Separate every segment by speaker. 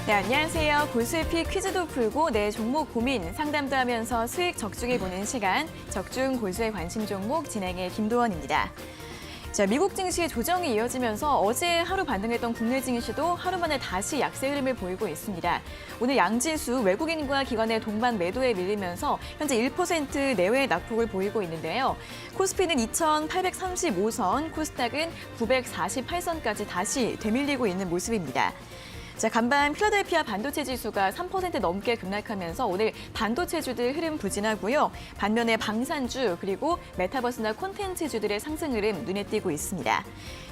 Speaker 1: 네, 안녕하세요. 골수의피 퀴즈도 풀고 내 종목 고민 상담도 하면서 수익 적중해 보는 시간, 적중 골수의 관심 종목 진행의 김도원입니다. 자, 미국 증시의 조정이 이어지면서 어제 하루 반등했던 국내 증시도 하루 만에 다시 약세 흐름을 보이고 있습니다. 오늘 양지수 외국인과 기관의 동반 매도에 밀리면서 현재 1% 내외의 낙폭을 보이고 있는데요. 코스피는 2,835선, 코스닥은 948선까지 다시 되밀리고 있는 모습입니다. 자, 간밤 필라델피아 반도체 지수가 3% 넘게 급락하면서 오늘 반도체주들 흐름 부진하고요. 반면에 방산주 그리고 메타버스나 콘텐츠주들의 상승 흐름 눈에 띄고 있습니다.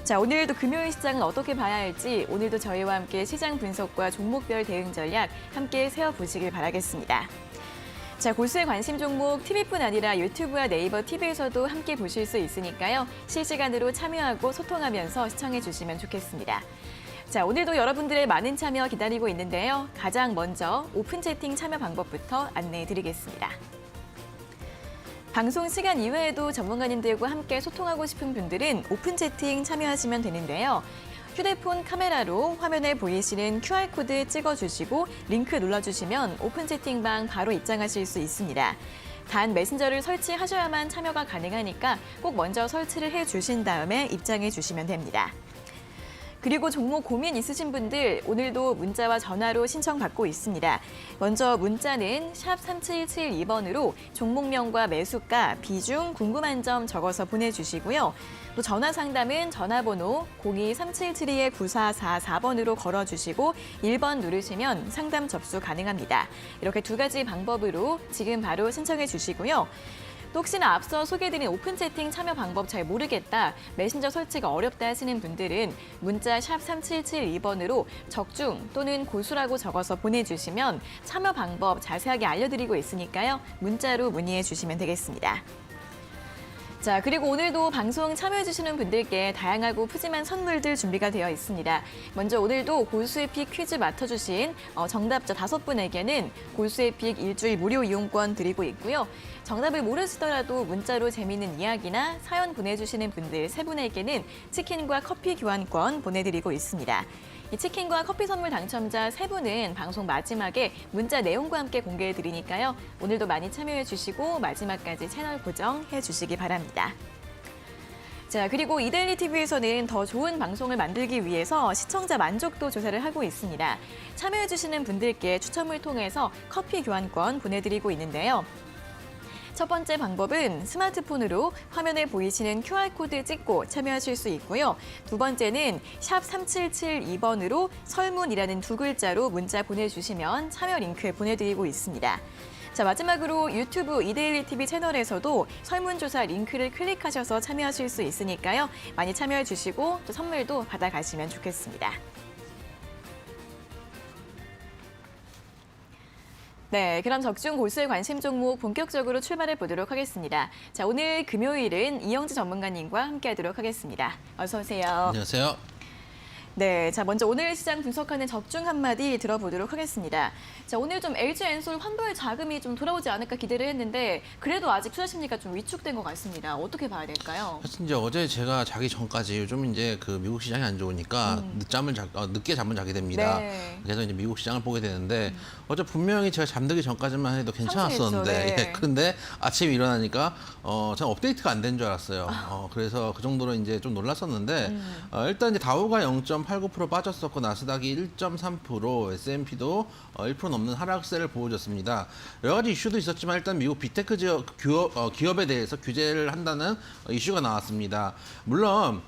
Speaker 1: 자, 오늘도 금요일 시장은 어떻게 봐야 할지 오늘도 저희와 함께 시장 분석과 종목별 대응 전략 함께 세워보시길 바라겠습니다. 자, 골수의 관심 종목 TV뿐 아니라 유튜브와 네이버 TV에서도 함께 보실 수 있으니까요. 실시간으로 참여하고 소통하면서 시청해 주시면 좋겠습니다. 자, 오늘도 여러분들의 많은 참여 기다리고 있는데요. 가장 먼저 오픈 채팅 참여 방법부터 안내해 드리겠습니다. 방송 시간 이외에도 전문가님들과 함께 소통하고 싶은 분들은 오픈 채팅 참여하시면 되는데요. 휴대폰 카메라로 화면에 보이시는 QR코드 찍어주시고 링크 눌러주시면 오픈 채팅방 바로 입장하실 수 있습니다. 단 메신저를 설치하셔야만 참여가 가능하니까 꼭 먼저 설치를 해주신 다음에 입장해 주시면 됩니다. 그리고 종목 고민 있으신 분들 오늘도 문자와 전화로 신청받고 있습니다. 먼저 문자는 샵 3772번으로 종목명과 매수가, 비중, 궁금한 점 적어서 보내주시고요. 또 전화 상담은 전화번호 02-3772-9444번으로 걸어주시고 1번 누르시면 상담 접수 가능합니다. 이렇게 두 가지 방법으로 지금 바로 신청해 주시고요. 또 혹시나 앞서 소개해드린 오픈 채팅 참여 방법 잘 모르겠다, 메신저 설치가 어렵다 하시는 분들은 문자 샵 3772번으로 적중 또는 고수라고 적어서 보내주시면 참여 방법 자세하게 알려드리고 있으니까요. 문자로 문의해 주시면 되겠습니다. 자, 그리고 오늘도 방송 참여해주시는 분들께 다양하고 푸짐한 선물들 준비가 되어 있습니다. 먼저 오늘도 골수의 픽 퀴즈 맞춰주신 정답자 5분에게는 골수의 픽 일주일 무료 이용권 드리고 있고요. 정답을 모르시더라도 문자로 재미있는 이야기나 사연 보내주시는 분들 3분에게는 치킨과 커피 교환권 보내드리고 있습니다. 이 치킨과 커피 선물 당첨자 3분은 방송 마지막에 문자 내용과 함께 공개해 드리니까요. 오늘도 많이 참여해 주시고 마지막까지 채널 고정해 주시기 바랍니다. 자, 그리고 이데일리 TV에서는 더 좋은 방송을 만들기 위해서 시청자 만족도 조사를 하고 있습니다. 참여해 주시는 분들께 추첨을 통해서 커피 교환권 보내드리고 있는데요. 첫 번째 방법은 스마트폰으로 화면에 보이시는 QR코드 찍고 참여하실 수 있고요. 두 번째는 샵 3772번으로 설문이라는 두 글자로 문자 보내주시면 참여 링크 보내드리고 있습니다. 자, 마지막으로 유튜브 이데일리 TV 채널에서도 설문조사 링크를 클릭하셔서 참여하실 수 있으니까요. 많이 참여해 주시고 또 선물도 받아가시면 좋겠습니다. 네, 그럼 적중 골수의 관심 종목 본격적으로 출발해 보도록 하겠습니다. 자, 오늘 금요일은 이영지 전문가님과 함께하도록 하겠습니다. 어서 오세요.
Speaker 2: 안녕하세요.
Speaker 1: 네, 자, 먼저 오늘 시장 분석하는 적중 한마디 들어보도록 하겠습니다. 자, 오늘 좀 LG엔솔 환불 자금이 좀 돌아오지 않을까 기대를 했는데 그래도 아직 투자 심리가 좀 위축된 것 같습니다. 어떻게 봐야 될까요?
Speaker 2: 사실 이제 어제 제가 자기 전까지 요즘 이제 그 미국 시장이 안 좋으니까 늦게 잠을 자게 됩니다.
Speaker 1: 네.
Speaker 2: 그래서 이제 미국 시장을 보게 되는데 어제 분명히 제가 잠들기 전까지만 해도 괜찮았었는데
Speaker 1: 상승했죠, 네.
Speaker 2: 예, 근데 아침에 일어나니까 저는 업데이트가 안 된 줄 알았어요. 그래서 그 정도로 이제 좀 놀랐었는데 일단 이제 다우가 0.89% 빠졌었고 나스닥이 1.3%, S&P도 1% 넘는 하락세를 보여줬습니다. 여러 가지 이슈도 있었지만 일단 미국 빅테크 기업에 대해서 규제를 한다는 이슈가 나왔습니다. 물론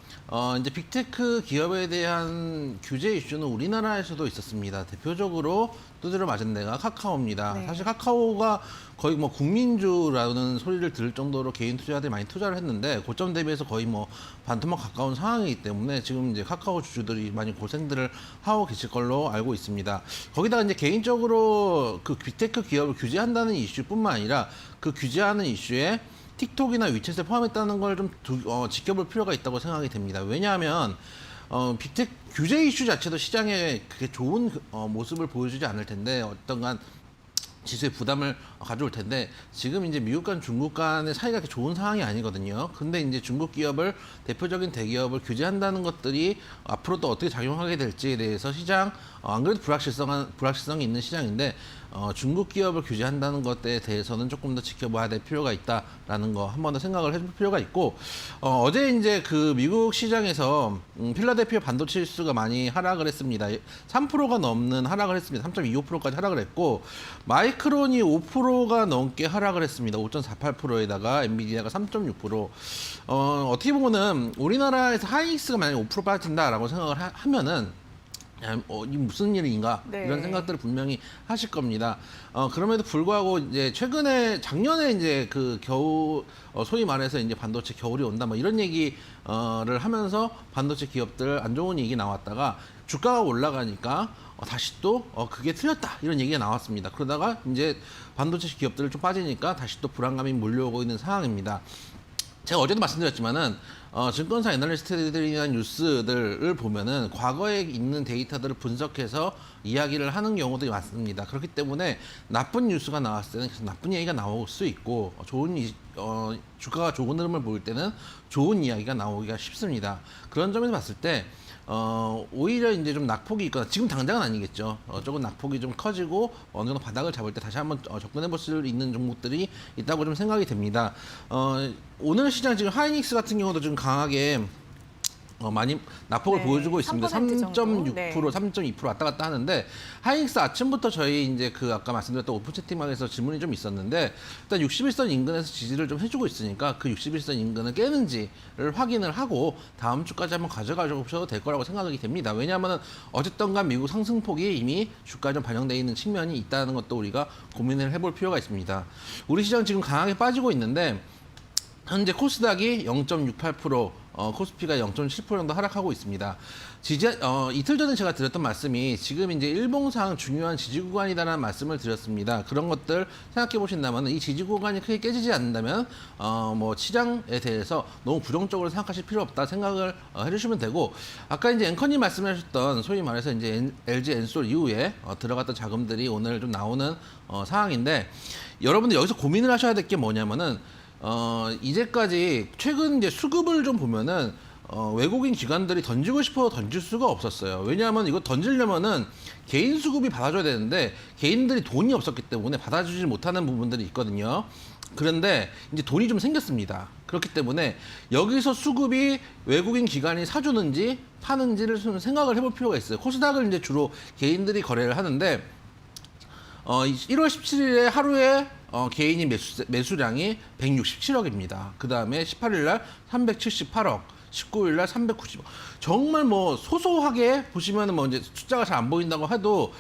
Speaker 2: 이제 빅테크 기업에 대한 규제 이슈는 우리나라에서도 있었습니다. 대표적으로 두드려 맞은 데가 카카오입니다.
Speaker 1: 네.
Speaker 2: 사실 카카오가 거의 뭐 국민주라는 소리를 들을 정도로 개인 투자자들이 많이 투자를 했는데 고점 대비해서 거의 뭐 반토막 가까운 상황이기 때문에 지금 이제 카카오 주주들이 많이 고생들을 하고 계실 걸로 알고 있습니다. 거기다가 이제 개인적으로 그 빅테크 기업을 규제한다는 이슈뿐만 아니라 그 규제하는 이슈에 틱톡이나 위챗에 포함했다는 걸 좀 지켜볼 필요가 있다고 생각이 됩니다. 왜냐하면 빅테크 규제 이슈 자체도 시장에 그게 좋은 모습을 보여주지 않을 텐데 어떤간 지수에 부담을 가져올 텐데 지금 이제 미국 간 중국 간의 사이가 그렇게 좋은 상황이 아니거든요. 근데 이제 중국 기업을 대표적인 대기업을 규제한다는 것들이 앞으로 또 어떻게 작용하게 될지에 대해서 시장 안 그래도 불확실성이 있는 시장인데 중국 기업을 규제한다는 것에 대해서는 조금 더 지켜봐야 될 필요가 있다라는 거 한 번 더 생각을 해볼 필요가 있고 어제 이제 그 미국 시장에서 필라델피아 반도체 지수가 많이 하락을 했습니다. 3%가 넘는 하락을 했습니다. 3.25%까지 하락을 했고 마이크론이 5%가 넘게 하락을 했습니다. 5.48%에다가 엔비디아가 3.6%. 어떻게 보면은 우리나라에서 하이닉스가 만약에 5% 빠진다라고 생각을 하면은 이 무슨 일인가
Speaker 1: 네.
Speaker 2: 이런 생각들을 분명히 하실 겁니다. 그럼에도 불구하고 이제 작년에 이제 그 겨울 소위 말해서 이제 반도체 겨울이 온다 뭐 이런 얘기를 하면서 반도체 기업들 안 좋은 얘기 나왔다가 주가가 올라가니까 다시 또 그게 틀렸다 이런 얘기가 나왔습니다. 그러다가 이제 반도체 기업들을 좀 빠지니까 다시 또 불안감이 몰려오고 있는 상황입니다. 제가 어제도 말씀드렸지만은 증권사 애널리스트들이나 뉴스들을 보면은 과거에 있는 데이터들을 분석해서 이야기를 하는 경우도 많습니다. 그렇기 때문에 나쁜 뉴스가 나왔을 때는 계속 나쁜 얘기가 나올 수 있고 주가가 좋은 흐름을 보일 때는 좋은 이야기가 나오기가 쉽습니다. 그런 점에서 봤을 때 오히려 이제 좀 낙폭이 있거나 지금 당장은 아니겠죠. 조금 낙폭이 좀 커지고 어느 정도 바닥을 잡을 때 다시 한번 접근해 볼 수 있는 종목들이 있다고 좀 생각이 됩니다. 오늘 시장 지금 하이닉스 같은 경우도 좀 강하게 많이 낙폭을
Speaker 1: 네,
Speaker 2: 보여주고 있습니다.
Speaker 1: 3% 정도?
Speaker 2: 3.6%,
Speaker 1: 네.
Speaker 2: 3.2% 왔다 갔다 하는데 하이닉스 아침부터 저희 이제 그 아까 말씀드렸던 오픈 채팅방에서 질문이 좀 있었는데 일단 61선 인근에서 지지를 좀 해주고 있으니까 그 61선 인근을 깨는지를 확인을 하고 다음 주까지 한번 가져가셔도 될 거라고 생각이 됩니다. 왜냐하면 어쨌든 간 미국 상승폭이 이미 주가에 좀 반영되어 있는 측면이 있다는 것도 우리가 고민을 해볼 필요가 있습니다. 우리 시장 지금 강하게 빠지고 있는데 현재 코스닥이 0.68%, 코스피가 0.7% 정도 하락하고 있습니다. 이틀 전에 제가 드렸던 말씀이 지금 이제 일봉상 중요한 지지 구간이다라는 말씀을 드렸습니다. 그런 것들 생각해 보신다면 이 지지 구간이 크게 깨지지 않는다면 뭐 시장에 대해서 너무 부정적으로 생각하실 필요 없다 생각을 해주시면 되고 아까 이제 앵커님 말씀하셨던 소위 말해서 이제 LG 엔솔 이후에 들어갔던 자금들이 오늘 좀 나오는 상황인데 여러분들 여기서 고민을 하셔야 될 게 뭐냐면은 이제까지 최근 이제 수급을 좀 보면은 외국인 기관들이 던지고 싶어도 던질 수가 없었어요. 왜냐하면 이거 던지려면은 개인 수급이 받아줘야 되는데 개인들이 돈이 없었기 때문에 받아주지 못하는 부분들이 있거든요. 그런데 이제 돈이 좀 생겼습니다. 그렇기 때문에 여기서 수급이 외국인 기관이 사주는지 파는지를 좀 생각을 해볼 필요가 있어요. 코스닥을 이제 주로 개인들이 거래를 하는데 1월 17일에 하루에 개인이 매수량이 167억입니다. 그 다음에 18일 날 378억, 19일 날 390억. 정말 뭐 소소하게 보시면은 뭐 이제 숫자가 잘 안 보인다고 해도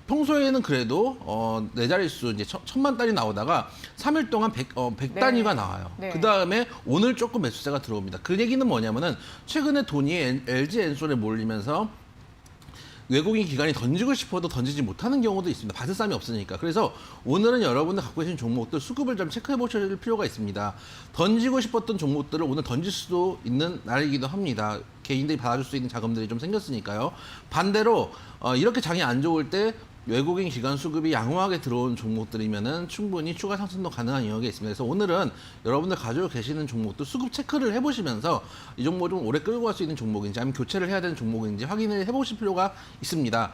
Speaker 2: 평소에는 그래도 네 자릿수 이제 1000만 단위 나오다가 3일 동안 100 단위가 나와요.
Speaker 1: 네.
Speaker 2: 그 다음에 오늘 조금 매수세가 들어옵니다. 그 얘기는 뭐냐면은 최근에 돈이 LG 엔솔에 몰리면서 외국인 기관이 던지고 싶어도 던지지 못하는 경우도 있습니다. 받을 사람이 없으니까. 그래서 오늘은 여러분들 갖고 계신 종목들 수급을 좀 체크해 보실 필요가 있습니다. 던지고 싶었던 종목들을 오늘 던질 수도 있는 날이기도 합니다. 개인들이 받아줄 수 있는 자금들이 좀 생겼으니까요. 반대로 이렇게 장이 안 좋을 때 외국인 기관 수급이 양호하게 들어온 종목들이면은 충분히 추가 상승도 가능한 영역에 있습니다. 그래서 오늘은 여러분들 가지고 계시는 종목들 수급 체크를 해보시면서 이 종목 좀 오래 끌고 갈 수 있는 종목인지 아니면 교체를 해야 되는 종목인지 확인을 해보실 필요가 있습니다.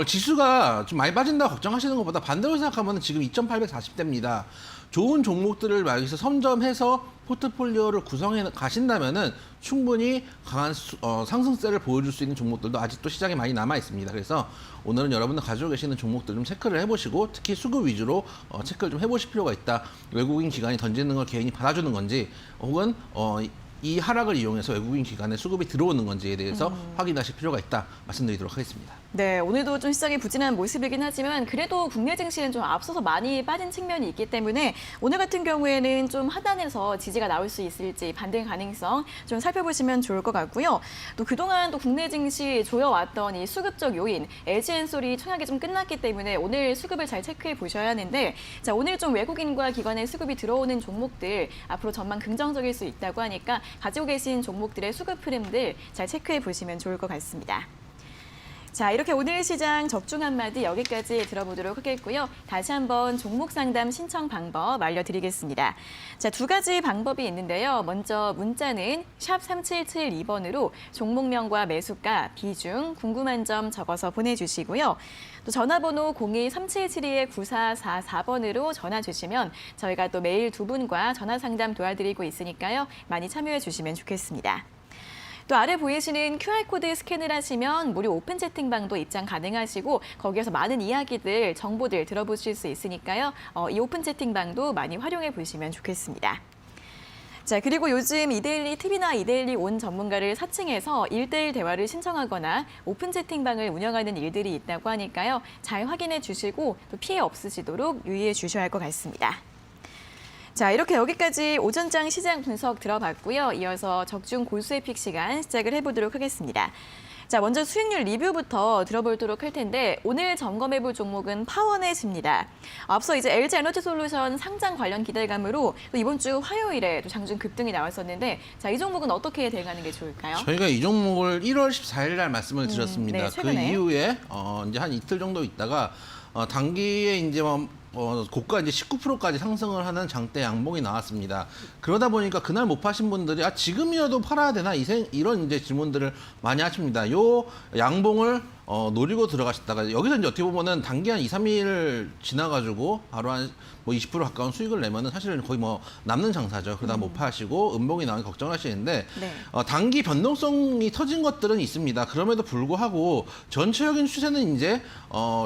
Speaker 2: 지수가 좀 많이 빠진다고 걱정하시는 것보다 반대로 생각하면 지금 2,840대입니다. 좋은 종목들을 여기서 선점해서 포트폴리오를 구성해 가신다면은 충분히 강한 상승세를 보여줄 수 있는 종목들도 아직도 시장에 많이 남아 있습니다. 그래서 오늘은 여러분들 가지고 계시는 종목들 좀 체크를 해보시고 특히 수급 위주로 체크를 좀 해보실 필요가 있다. 외국인 기관이 던지는 걸 개인이 받아주는 건지 혹은 이 하락을 이용해서 외국인 기관의 수급이 들어오는 건지에 대해서 확인하실 필요가 있다 말씀드리도록 하겠습니다.
Speaker 1: 네, 오늘도 좀 시장이 부진한 모습이긴 하지만 그래도 국내 증시는 좀 앞서서 많이 빠진 측면이 있기 때문에 오늘 같은 경우에는 좀 하단에서 지지가 나올 수 있을지 반등 가능성 좀 살펴보시면 좋을 것 같고요. 또 그동안 또 국내 증시 조여왔던 이 수급적 요인, LG엔솔이 청약이 좀 끝났기 때문에 오늘 수급을 잘 체크해 보셔야 하는데 자, 오늘 좀 외국인과 기관의 수급이 들어오는 종목들 앞으로 전망 긍정적일 수 있다고 하니까 가지고 계신 종목들의 수급 흐름들 잘 체크해 보시면 좋을 것 같습니다. 자, 이렇게 오늘 시장 적중 한마디 여기까지 들어보도록 하겠고요. 다시 한번 종목 상담 신청 방법 알려드리겠습니다. 자, 두 가지 방법이 있는데요. 먼저 문자는 샵 3772번으로 종목명과 매수가, 비중, 궁금한 점 적어서 보내주시고요. 또 전화번호 02-3772-9444번으로 전화 주시면 저희가 또 매일 두 분과 전화 상담 도와드리고 있으니까요. 많이 참여해 주시면 좋겠습니다. 또 아래 보이시는 QR코드 스캔을 하시면 무료 오픈 채팅방도 입장 가능하시고 거기에서 많은 이야기들, 정보들 들어보실 수 있으니까요. 이 오픈 채팅방도 많이 활용해 보시면 좋겠습니다. 자, 그리고 요즘 이데일리 TV나 이데일리 온 전문가를 사칭해서 1대1 대화를 신청하거나 오픈 채팅방을 운영하는 일들이 있다고 하니까요. 잘 확인해 주시고 또 피해 없으시도록 유의해 주셔야 할 것 같습니다. 자, 이렇게 여기까지 오전장 시장 분석 들어봤고요. 이어서 적중 골수의 픽 시간 시작을 해보도록 하겠습니다. 자, 먼저 수익률 리뷰부터 들어보도록 할 텐데 오늘 점검해볼 종목은 파워넷입니다. 앞서 이제 LG 에너지솔루션 상장 관련 기대감으로 또 이번 주 화요일에 또 장중 급등이 나왔었는데 자, 이 종목은 어떻게 대응하는 게 좋을까요?
Speaker 2: 저희가 이 종목을 1월 14일 날 말씀을 드렸습니다.
Speaker 1: 네,
Speaker 2: 그
Speaker 1: 최근에.
Speaker 2: 이후에 이제 한 이틀 정도 있다가 단기에 이제 고가 이제 19%까지 상승을 하는 장대 양봉이 나왔습니다. 그러다 보니까 그날 못 파신 분들이 지금이라도 팔아야 되나 이런 이제 질문들을 많이 하십니다. 요 양봉을 노리고 들어가셨다가 여기서 이제 어떻게 보면은 단기 한 2, 3일 지나가지고 바로 한 뭐 20% 가까운 수익을 내면은 사실은 거의 뭐 남는 장사죠. 그러다 못 파시고 음봉이 나오니 걱정하시는데
Speaker 1: 네.
Speaker 2: 단기 변동성이 터진 것들은 있습니다. 그럼에도 불구하고 전체적인 추세는 이제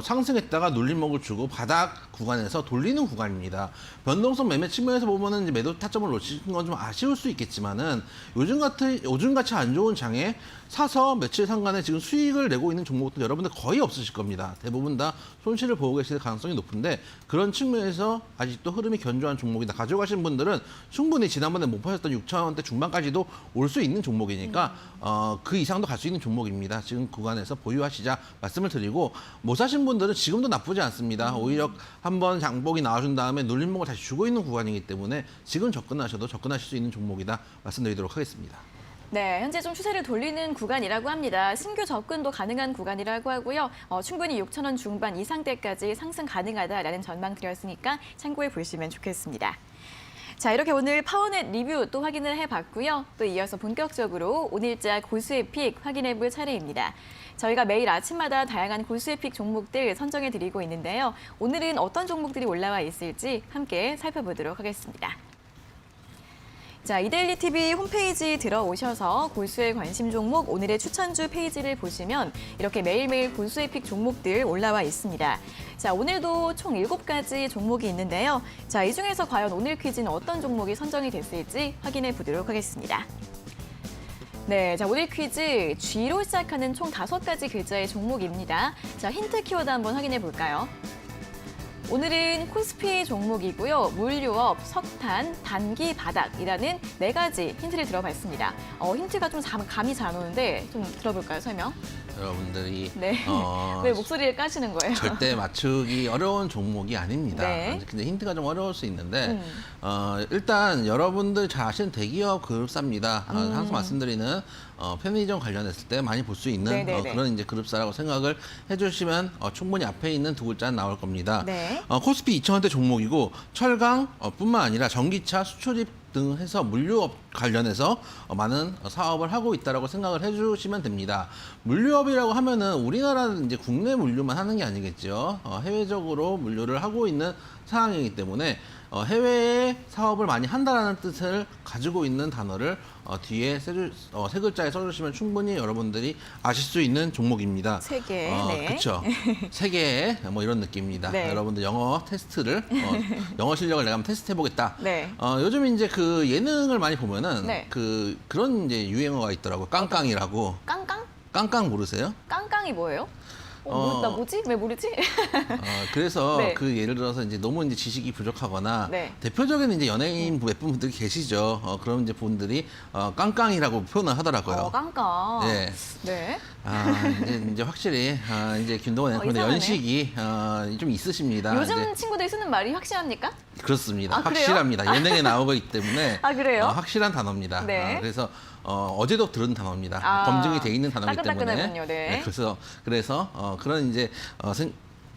Speaker 2: 상승했다가 눌림목을 주고 바닥 구간에서 돌리는 구간입니다. 변동성 매매 측면에서 보면은 이제 매도 타점을 놓치는 건 좀 아쉬울 수 있겠지만은 요즘같이 안 좋은 장에 사서 며칠 상간에 지금 수익을 내고 있는 종목들 여러분들 거의 없으실 겁니다. 대부분 다 손실을 보고 계실 가능성이 높은데 그런 측면에서 아직도 흐름이 견조한 종목이다. 가져가신 분들은 충분히 지난번에 못 파셨던 6,000원대 중반까지도 올 수 있는 종목이니까 그 이상도 갈 수 있는 종목입니다. 지금 구간에서 보유하시자 말씀을 드리고 못 사신 분들은 지금도 나쁘지 않습니다. 오히려 한번 장복이 나와준 다음에 눌림목을 다시 주고 있는 구간이기 때문에 지금 접근하셔도 접근하실 수 있는 종목이다 말씀드리도록 하겠습니다.
Speaker 1: 네, 현재 좀 추세를 돌리는 구간이라고 합니다. 신규 접근도 가능한 구간이라고 하고요. 충분히 6,000원 중반 이상대까지 상승 가능하다라는 전망 드렸으니까 참고해 보시면 좋겠습니다. 자, 이렇게 오늘 파워넷 리뷰 또 확인을 해봤고요. 또 이어서 본격적으로 오늘자 고수의 픽 확인해 볼 차례입니다. 저희가 매일 아침마다 다양한 고수의 픽 종목들 선정해 드리고 있는데요. 오늘은 어떤 종목들이 올라와 있을지 함께 살펴보도록 하겠습니다. 자, 이데일리 TV 홈페이지 들어오셔서 골수의 관심 종목 오늘의 추천주 페이지를 보시면 이렇게 매일매일 골수의 픽 종목들 올라와 있습니다. 자, 오늘도 총 7가지 종목이 있는데요. 자, 이 중에서 과연 오늘 퀴즈는 어떤 종목이 선정이 됐을지 확인해 보도록 하겠습니다. 네, 자, 오늘 퀴즈 G로 시작하는 총 5가지 글자의 종목입니다. 자, 힌트 키워드 한번 확인해 볼까요? 오늘은 코스피 종목이고요. 물류업, 석탄, 단기 바닥이라는 4가지 힌트를 들어봤습니다. 힌트가 좀 감이 잘 안 오는데 좀 들어볼까요, 설명?
Speaker 2: 여러분들이
Speaker 1: 네. 왜 목소리를 까시는 거예요?
Speaker 2: 절대 맞추기 어려운 종목이 아닙니다.
Speaker 1: 네.
Speaker 2: 근데 힌트가 좀 어려울 수 있는데 일단 여러분들 잘 아시는 대기업 그룹사입니다. 항상 말씀드리는 편의점 관련했을 때 많이 볼 수 있는 그런 이제 그룹사라고 생각을 해주시면 충분히 앞에 있는 두 글자는 나올 겁니다.
Speaker 1: 네.
Speaker 2: 코스피 2,000원대 종목이고 철강 뿐만 아니라 전기차 수출입 등 해서 물류업 관련해서 많은 사업을 하고 있다라고 생각을 해주시면 됩니다. 물류업이라고 하면은 우리나라는 이제 국내 물류만 하는 게 아니겠죠. 해외적으로 물류를 하고 있는 상황이기 때문에 해외에 사업을 많이 한다라는 뜻을 가지고 있는 단어를 뒤에 세 글자에 써주시면 충분히 여러분들이 아실 수 있는 종목입니다.
Speaker 1: 3개. 네.
Speaker 2: 그렇죠. 3개 뭐 이런 느낌입니다.
Speaker 1: 네.
Speaker 2: 여러분들 영어 테스트를 영어 실력을 내가 한번 테스트 해보겠다.
Speaker 1: 네.
Speaker 2: 요즘 이제 그 예능을 많이 보면은
Speaker 1: 네.
Speaker 2: 그런 이제 유행어가 있더라고요. 깡깡이라고.
Speaker 1: 깡깡?
Speaker 2: 깡깡 모르세요?
Speaker 1: 깡깡이 뭐예요? 나 뭐지? 왜 모르지?
Speaker 2: 그래서
Speaker 1: 네.
Speaker 2: 그 예를 들어서 이제 너무 이제 지식이 부족하거나
Speaker 1: 네.
Speaker 2: 대표적인 이제 연예인 몇 분들이 계시죠. 그런 이제 분들이 깡깡이라고 표현을 하더라고요.
Speaker 1: 깡깡.
Speaker 2: 네.
Speaker 1: 네.
Speaker 2: 이제 확실히 이제 김동원 앵커의
Speaker 1: 이상하네.
Speaker 2: 연식이 좀 있으십니다.
Speaker 1: 요즘
Speaker 2: 이제
Speaker 1: 친구들이 쓰는 말이 확실합니까?
Speaker 2: 그렇습니다.
Speaker 1: 아, 그래요?
Speaker 2: 확실합니다. 예능에 나오고 있기 때문에
Speaker 1: 아, 그래요?
Speaker 2: 확실한 단어입니다.
Speaker 1: 네.
Speaker 2: 그래서 어제도 들은 단어입니다.
Speaker 1: 아,
Speaker 2: 검증이 돼 있는 단어이기 때문에.
Speaker 1: 따끈따끈하군요. 네.
Speaker 2: 그래서 그런 이제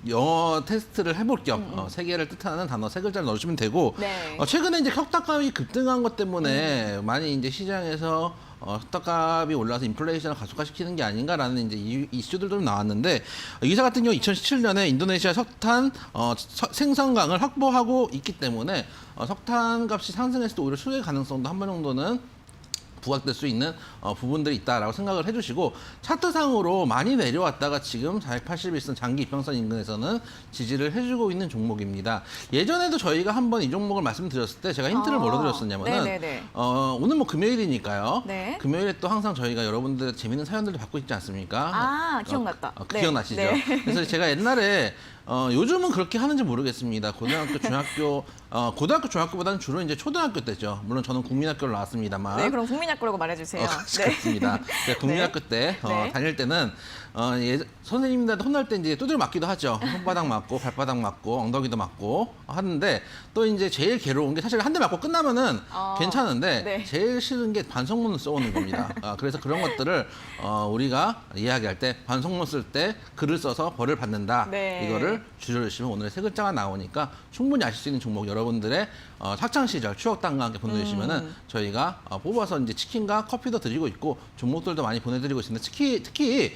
Speaker 2: 영어 테스트를 해볼 겸 세 개를 뜻하는 단어 세 글자를 넣으시면 되고
Speaker 1: 네.
Speaker 2: 최근에 이제 석탄값이 급등한 것 때문에 많이 이제 시장에서 석탄값이 올라서 인플레이션을 가속화시키는 게 아닌가라는 이제 이슈들도 좀 나왔는데 이사 같은 경우 2017년에 인도네시아 석탄 생산강을 확보하고 있기 때문에 석탄값이 상승했을 때 오히려 수혜 가능성도 한 번 정도는 부각될 수 있는 부분들이 있다라고 생각을 해주시고 차트상으로 많이 내려왔다가 지금 481선 장기 이평선 인근에서는 지지를 해주고 있는 종목입니다. 예전에도 저희가 한번 이 종목을 말씀드렸을 때 제가 힌트를 뭐로 드렸었냐면은
Speaker 1: 네네네.
Speaker 2: 오늘 뭐 금요일이니까요.
Speaker 1: 네.
Speaker 2: 금요일에 또 항상 저희가 여러분들 재밌는 사연들도 받고 있지 않습니까?
Speaker 1: 아, 기억났다. 네.
Speaker 2: 기억나시죠?
Speaker 1: 네.
Speaker 2: 그래서 제가 옛날에 요즘은 그렇게 하는지 모르겠습니다. 고등학교, 중학교, 고등학교, 중학교보다는 주로 이제 초등학교 때죠. 물론 저는 국민학교를 나왔습니다만.
Speaker 1: 네, 그럼 국민학교라고 말해주세요.
Speaker 2: 그렇습니다. 제가 국민학교 때
Speaker 1: 네.
Speaker 2: 다닐 때는 선생님들한테 혼날 때 이제 두드려 맞기도 하죠. 손바닥 맞고 발바닥 맞고 엉덩이도 맞고 하는데 또 이제 제일 괴로운 게 사실 한 대 맞고 끝나면은 괜찮은데
Speaker 1: 네.
Speaker 2: 제일 싫은 게 반성문을 써오는 겁니다. 그래서 그런 것들을 우리가 이야기할 때 반성문 쓸 때 글을 써서 벌을 받는다.
Speaker 1: 네.
Speaker 2: 이거를 줄여주시면 오늘의 세 글자가 나오니까 충분히 아실 수 있는 종목 여러분들의 학창 시절 추억담과 함께 보내주시면은 저희가 뽑아서 이제 치킨과 커피도 드리고 있고 종목들도 많이 보내드리고 있습니다. 특히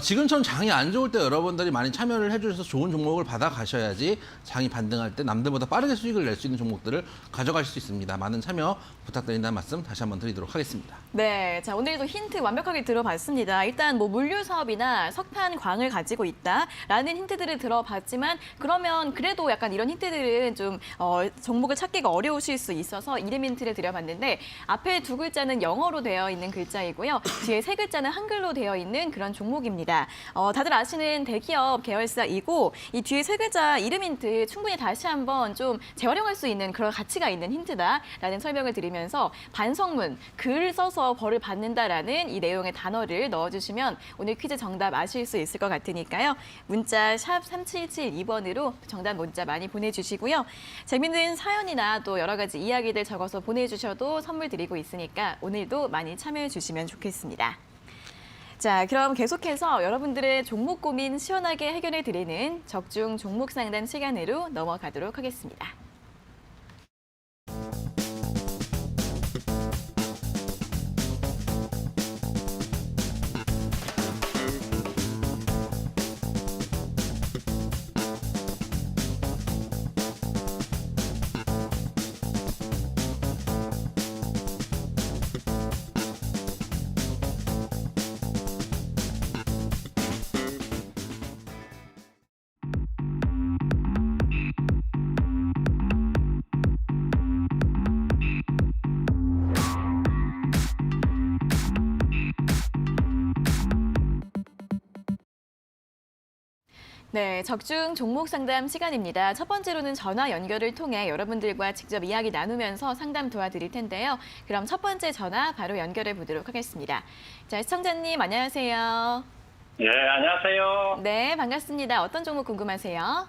Speaker 2: 지금처럼 장이 안 좋을 때 여러분들이 많이 참여를 해주셔서 좋은 종목을 받아 가셔야지 장이 반등할 때 남들보다 빠르게 수익을 낼 수 있는 종목들을 가져가실 수 있습니다. 많은 참여 부탁드린다는 말씀 다시 한번 드리도록 하겠습니다.
Speaker 1: 네, 자 오늘도 힌트 완벽하게 들어봤습니다. 일단 뭐 물류 사업이나 석탄광을 가지고 있다라는 힌트들을 들어봤지만 그러면 그래도 약간 이런 힌트들은 좀 종목을 찾기가 어려우실 수 있어서 이름 힌트를 드려봤는데 앞에 두 글자는 영어로 되어 있는 글자이고요, 뒤에 세 글자는 한글로 되어 있는 그런 종목입니다. 다들 아시는 대기업 계열사이고 이 뒤에 세 글자 이름 힌트 충분히 다시 한번 좀 재활용할 수 있는 그런 가치가 있는 힌트다라는 설명을 드리면서 반성문, 글 써서 벌을 받는다라는 이 내용의 단어를 넣어주시면 오늘 퀴즈 정답 아실 수 있을 것 같으니까요. 문자 샵 3772번으로 정답 문자 많이 보내주시고요. 재밌는 사연이나 또 여러 가지 이야기들 적어서 보내주셔도 선물 드리고 있으니까 오늘도 많이 참여해 주시면 좋겠습니다. 자, 그럼 계속해서 여러분들의 종목 고민 시원하게 해결해 드리는 적중 종목 상담 시간으로 넘어가도록 하겠습니다. 네, 적중 종목 상담 시간입니다. 첫 번째로는 전화 연결을 통해 여러분들과 직접 이야기 나누면서 상담 도와드릴 텐데요. 그럼 첫 번째 전화 바로 연결해 보도록 하겠습니다. 자, 시청자님 안녕하세요.
Speaker 3: 예, 안녕하세요.
Speaker 1: 네, 반갑습니다. 어떤 종목 궁금하세요?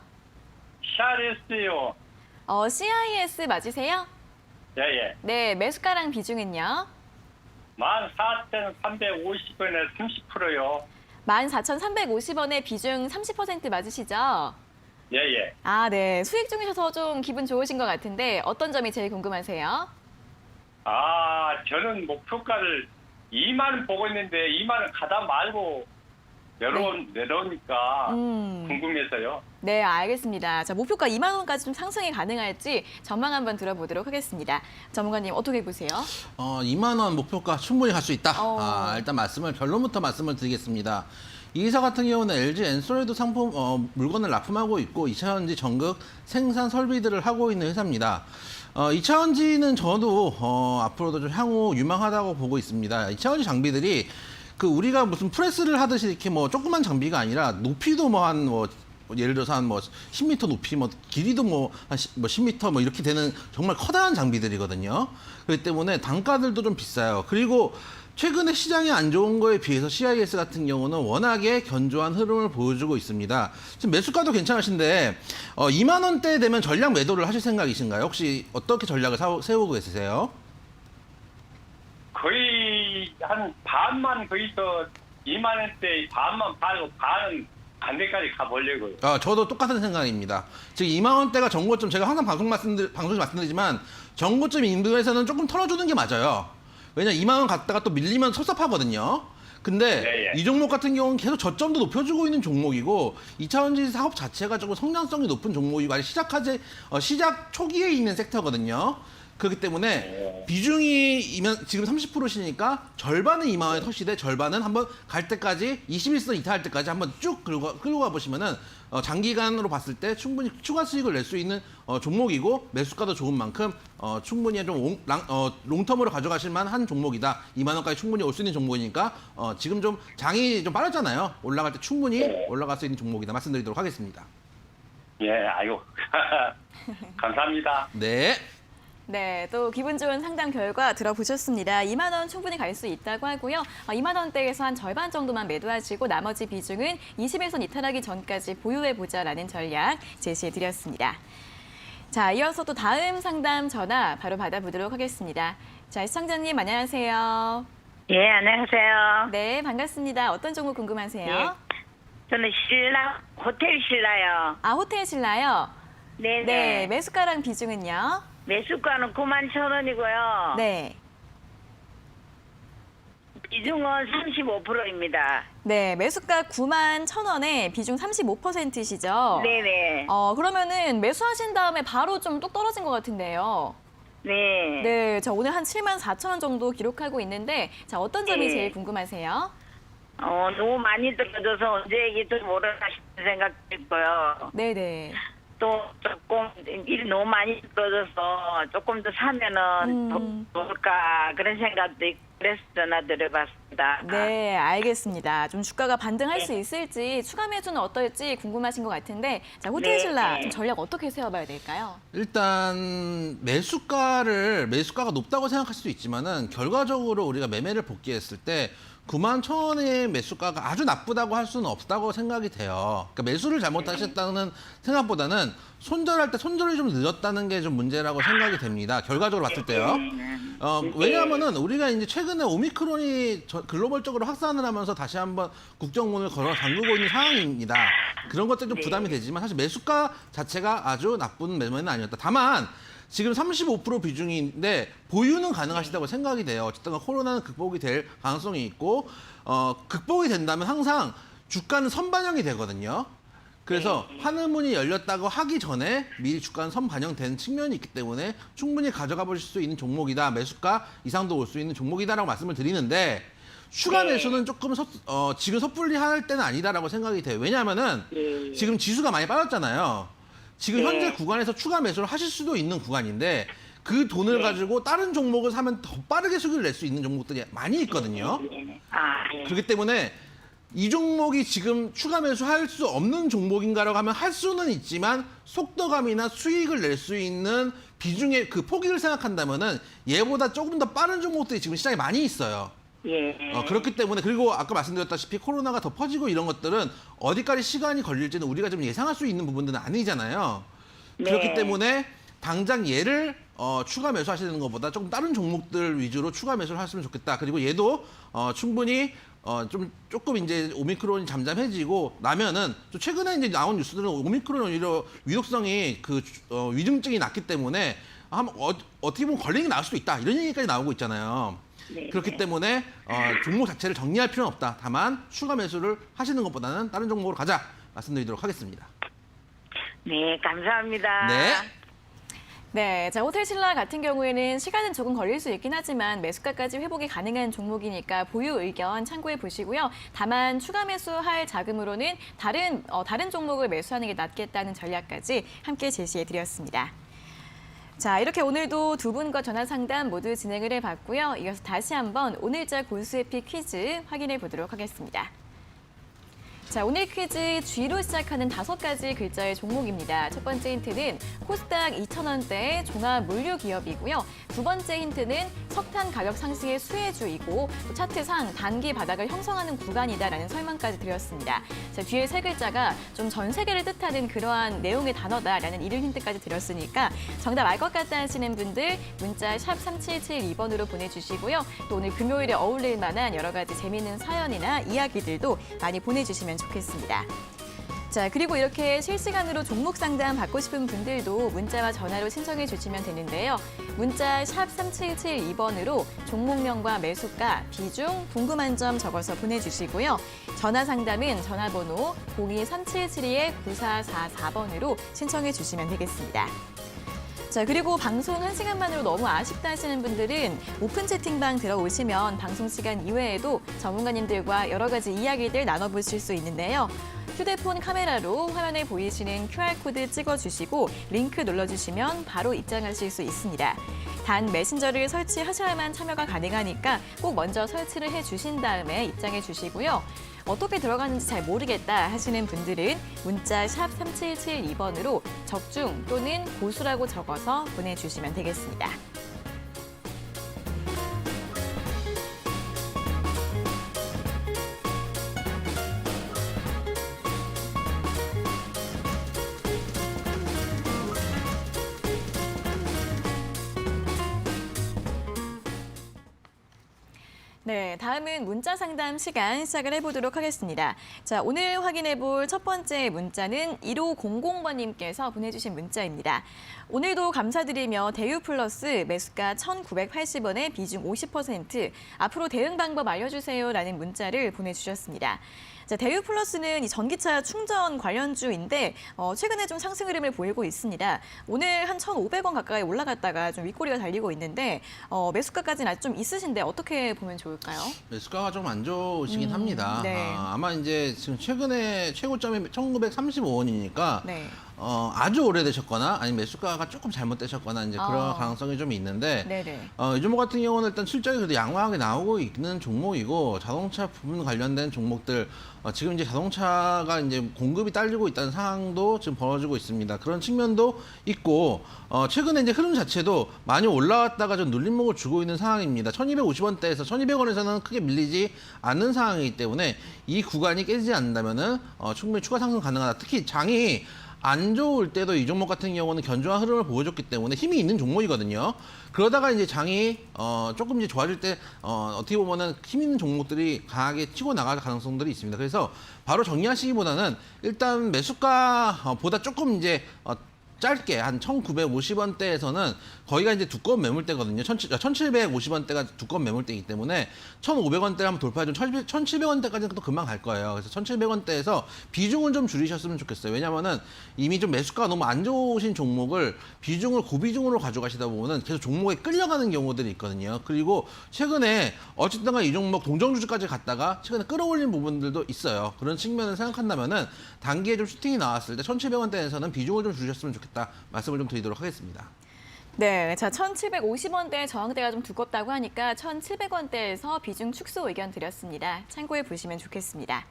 Speaker 3: 샤리스요.
Speaker 1: CIS 맞으세요?
Speaker 3: 예, 예.
Speaker 1: 네, 매수가랑 비중은요?
Speaker 3: 14,350원에 30%요.
Speaker 1: 14,350원에 비중 30% 맞으시죠?
Speaker 3: 예, 예.
Speaker 1: 아, 네. 수익 중이셔서 좀 기분 좋으신 것 같은데 어떤 점이 제일 궁금하세요?
Speaker 3: 저는 목표가를 2만 원 보고 있는데 2만 원 가다 말고 내려오니까 궁금해서요.
Speaker 1: 네, 알겠습니다. 자, 목표가 2만 원까지 좀 상승이 가능할지 전망 한번 들어보도록 하겠습니다. 전문가님 어떻게 보세요?
Speaker 2: 2만 원 목표가 충분히 갈 수 있다. 일단 결론부터 말씀을 드리겠습니다. 이 회사 같은 경우는 LG 엔솔에도 물건을 납품하고 있고 2차전지 전극 생산 설비들을 하고 있는 회사입니다. 2차전지는 저도 앞으로도 좀 향후 유망하다고 보고 있습니다. 2차전지 장비들이 우리가 무슨 프레스를 하듯이 이렇게 조그만 장비가 아니라 높이도 예를 들어서 한 10m 높이, 길이도 한 10m 이렇게 되는 정말 커다란 장비들이거든요. 그렇기 때문에 단가들도 좀 비싸요. 그리고 최근에 시장이 안 좋은 거에 비해서 CIS 같은 경우는 워낙에 견조한 흐름을 보여주고 있습니다. 지금 매수가도 괜찮으신데 2만 원대 되면 전략 매도를 하실 생각이신가요? 혹시 어떻게 전략을 세우고 계세요?
Speaker 3: 거의 한 반만 거기서 2만 원대 반만 팔고 반은 반대까지 가보려고요.
Speaker 2: 저도 똑같은 생각입니다. 지금 2만 원대가 정고점, 제가 항상 방송에서 말씀드리지만 정고점 인도에서는 조금 털어주는 게 맞아요. 왜냐면 2만 원 갔다가 또 밀리면 섭섭하거든요. 근데
Speaker 3: 네, 예.
Speaker 2: 이 종목 같은 경우는 계속 저점도 높여주고 있는 종목이고 2차원지 사업 자체가 조금 성장성이 높은 종목이고 아직 시작 초기에 있는 섹터거든요. 그렇기 때문에 비중이 지금 30%시니까 절반은 2만 원에 터시되 절반은 한번 갈 때까지 21선 이탈할 때까지 한번 쭉 끌고 가보시면은 장기간으로 봤을 때 충분히 추가 수익을 낼 수 있는 종목이고 매수가도 좋은 만큼 충분히 좀 롱텀으로 가져가실 만한 종목이다. 2만 원까지 충분히 올 수 있는 종목이니까 지금 좀 장이 좀 빠졌잖아요. 올라갈 때 충분히 올라갈 수 있는 종목이다 말씀드리도록 하겠습니다.
Speaker 3: 예, 아이고. 감사합니다.
Speaker 2: 네.
Speaker 1: 네, 또 기분 좋은 상담 결과 들어보셨습니다. 2만 원 충분히 갈 수 있다고 하고요. 2만 원대에서 한 절반 정도만 매도하시고 나머지 비중은 20에서 이탈하기 전까지 보유해보자라는 전략 제시해드렸습니다. 자, 이어서 또 다음 상담 전화 바로 받아보도록 하겠습니다. 자, 시청자님 안녕하세요.
Speaker 4: 예, 안녕하세요.
Speaker 1: 네, 반갑습니다. 어떤 종목 궁금하세요?
Speaker 4: 예. 저는 호텔 신라요.
Speaker 1: 호텔 신라요?
Speaker 4: 네네.
Speaker 1: 네, 매수가랑 비중은요?
Speaker 4: 매수가는 91,000원이고요.
Speaker 1: 네.
Speaker 4: 비중은 35%입니다.
Speaker 1: 네, 매수가 91,000원에 비중 35%시죠?
Speaker 4: 네네.
Speaker 1: 그러면은 매수하신 다음에 바로 좀 뚝 떨어진 것 같은데요.
Speaker 4: 네.
Speaker 1: 네, 저 오늘 한 74,000원 정도 기록하고 있는데, 자, 어떤 점이
Speaker 4: 네.
Speaker 1: 제일 궁금하세요?
Speaker 4: 너무 많이 떨어져서 언제 이길지 모르겠다 싶은 생각도 있고요.
Speaker 1: 네네.
Speaker 4: 또 조금 일이 너무 많이 떨어져서 조금 더 사면은 좋을까 그런 생각도 있고 그래서 전화드려봤습니다.
Speaker 1: 네, 알겠습니다. 좀 주가가 반등할
Speaker 4: 네.
Speaker 1: 수 있을지, 추가 매수는 어떨지 궁금하신 것 같은데, 자, 호텔 신라
Speaker 4: 네.
Speaker 1: 좀 전략 어떻게 세워봐야 될까요?
Speaker 2: 일단 매수가가 높다고 생각할 수도 있지만은 결과적으로 우리가 매매를 복귀했을 때 91,000원의 매수가가 아주 나쁘다고 할 수는 없다고 생각이 돼요. 그러니까 매수를 잘못하셨다는 생각보다는 손절할 때 손절이 좀 늦었다는 게 좀 문제라고 생각이 됩니다. 결과적으로 봤을 때요. 왜냐하면은 우리가 이제 최근에 오미크론이 글로벌적으로 확산을 하면서 다시 한번 국정문을 걸어 잠그고 있는 상황입니다. 그런 것들이 좀 부담이 되지만 사실 매수가 자체가 아주 나쁜 매매는 아니었다. 다만 지금 35% 비중인데 보유는 가능하시다고 생각이 돼요. 어쨌든 코로나는 극복이 될 가능성이 있고 극복이 된다면 항상 주가는 선반영이 되거든요. 그래서 환의문이 열렸다고 하기 전에 미리 주가는 선반영되는 측면이 있기 때문에 충분히 가져가 보실 수 있는 종목이다. 매수가 이상도 올 수 있는 종목이다라고 말씀을 드리는데 추가 매수는 조금 지금 섣불리 할 때는 아니다라고 생각이 돼요. 왜냐하면은 지금 지수가 많이 빠졌잖아요. 지금 현재 구간에서 추가 매수를 하실 수도 있는 구간인데 그 돈을 가지고 다른 종목을 사면 더 빠르게 수익을 낼 수 있는 종목들이 많이 있거든요. 그렇기 때문에 이 종목이 지금 추가 매수할 수 없는 종목인가라고 하면 할 수는 있지만 속도감이나 수익을 낼 수 있는 비중의 그 포기를 생각한다면은 얘보다 조금 더 빠른 종목들이 지금 시장에 많이 있어요. 그렇기 때문에 그리고 아까 말씀드렸다시피 코로나가 더 퍼지고 이런 것들은 어디까지 시간이 걸릴지는 우리가 좀 예상할 수 있는 부분들은 아니잖아요. 그렇기 때문에 당장 얘를 추가 매수하시는 것보다 조금 다른 종목들 위주로 추가 매수를 하시면 좋겠다. 그리고 얘도 충분히 조금 이제 오미크론이 잠잠해지고 나면은 또 최근에 이제 나온 뉴스들은 오미크론 오히려 위독성이 위중증이 낮기 때문에 어떻게 보면 걸리는 게 나을 수도 있다. 이런 얘기까지 나오고 있잖아요. 그렇기 때문에 종목 자체를 정리할 필요는 없다. 다만 추가 매수를 하시는 것보다는 다른 종목으로 가자 말씀드리도록 하겠습니다.
Speaker 4: 네, 감사합니다.
Speaker 2: 네.
Speaker 1: 네, 자, 호텔 신라 같은 경우에는 시간은 조금 걸릴 수 있긴 하지만 매수가까지 회복이 가능한 종목이니까 보유 의견 참고해 보시고요. 다만 추가 매수할 자금으로는 다른 종목을 매수하는 게 낫겠다는 전략까지 함께 제시해 드렸습니다. 자, 이렇게 오늘도 두 분과 전화 상담 모두 진행을 해봤고요. 이어서 다시 한번 오늘자 골수에피 퀴즈 확인해 보도록 하겠습니다. 자, 오늘 퀴즈 G로 시작하는 5가지 글자의 종목입니다. 첫 번째 힌트는 코스닥 2,000원대의 종합 물류 기업이고요. 두 번째 힌트는 석탄 가격 상승의 수혜주이고 또 차트상 단기 바닥을 형성하는 구간이다라는 설명까지 드렸습니다. 자, 뒤에 세 글자가 좀 전 세계를 뜻하는 그러한 내용의 단어다라는 이름 힌트까지 드렸으니까 정답 알 것 같다 하시는 분들 문자 샵 3772번으로 보내주시고요. 또 오늘 금요일에 어울릴 만한 여러 가지 재미있는 사연이나 이야기들도 많이 보내주시면 좋겠습니다. 자, 그리고 이렇게 실시간으로 종목 상담 받고 싶은 분들도 문자와 전화로 신청해 주시면 되는데요. 문자 샵 3772번으로 종목명과 매수가, 비중, 궁금한 점 적어서 보내주시고요. 전화 상담은 전화번호 02-377-9444번으로 신청해 주시면 되겠습니다. 자, 그리고 방송 1시간만으로 너무 아쉽다 하시는 분들은 오픈 채팅방 들어오시면 방송 시간 이외에도 전문가님들과 여러 가지 이야기들 나눠보실 수 있는데요. 휴대폰 카메라로 화면에 보이시는 QR코드 찍어주시고 링크 눌러주시면 바로 입장하실 수 있습니다. 단 메신저를 설치하셔야만 참여가 가능하니까 꼭 먼저 설치를 해주신 다음에 입장해 주시고요. 어떻게 들어가는지 잘 모르겠다 하시는 분들은 문자 샵 3772번으로 적중 또는 고수라고 적어서 보내주시면 되겠습니다. 네, 다음은 문자 상담 시간 시작을 해보도록 하겠습니다. 자, 오늘 확인해볼 첫 번째 문자는 1500번님께서 보내주신 문자입니다. 오늘도 감사드리며 대유 플러스 매수가 1,980원에 비중 50%, 앞으로 대응 방법 알려주세요라는 문자를 보내주셨습니다. 자, 대유 플러스는 이 전기차 충전 관련주인데 최근에 좀 상승 흐름을 보이고 있습니다. 오늘 한 1,500원 가까이 올라갔다가 좀 윗꼬리가 달리고 있는데 매수가까지는 아직 좀 있으신데 어떻게 보면 좋을까요?
Speaker 2: 매수가가 좀 안 좋으시긴 합니다.
Speaker 1: 네.
Speaker 2: 아마 이제 지금 최근에 최고점이 1,935원이니까
Speaker 1: 네.
Speaker 2: 아주 오래되셨거나 아니면 매수가가 조금 잘못되셨거나 이제 그런 가능성이 좀 있는데
Speaker 1: 네네.
Speaker 2: 이 종목 같은 경우는 일단 실적이 그래도 양호하게 나오고 있는 종목이고 자동차 부분 관련된 종목들 지금 이제 자동차가 이제 공급이 딸리고 있다는 상황도 지금 벌어지고 있습니다. 그런 측면도 있고 최근에 이제 흐름 자체도 많이 올라왔다가 좀 눌림목을 주고 있는 상황입니다. 1,250원대에서 1,200원에서는 크게 밀리지 않는 상황이기 때문에 이 구간이 깨지지 않는다면은 충분히 추가 상승 가능하다. 특히 장이 안 좋을 때도 이 종목 같은 경우는 견조한 흐름을 보여줬기 때문에 힘이 있는 종목이거든요. 그러다가 이제 장이 조금 이제 좋아질 때 어떻게 보면은 힘 있는 종목들이 강하게 치고 나갈 가능성들이 있습니다. 그래서 바로 정리하시기보다는 일단 매수가보다 조금 이제 짧게 한 1,950원대에서는 거기가 이제 두꺼운 매물대거든요. 1,750원대가 두꺼운 매물대이기 때문에 1,500원대 한번 돌파해준 1,700원대까지는 또 금방 갈 거예요. 그래서 1,700원대에서 비중을 좀 줄이셨으면 좋겠어요. 왜냐면은 이미 좀 매수가가 너무 안 좋으신 종목을 비중을 고비중으로 가져가시다 보면은 계속 종목에 끌려가는 경우들이 있거든요. 그리고 최근에 어쨌든 간에 이 종목 동정주주까지 갔다가 최근에 끌어올린 부분들도 있어요. 그런 측면을 생각한다면은 단기에 좀 슈팅이 나왔을 때 1,700원대에서는 비중을 좀 줄이셨으면 좋겠다. 말씀을 좀 드리도록 하겠습니다.
Speaker 1: 네, 자 1,750원대 저항대가 좀 두껍다고 하니까 1,700원대에서 비중 축소 의견 드렸습니다. 참고해 보시면 좋겠습니다.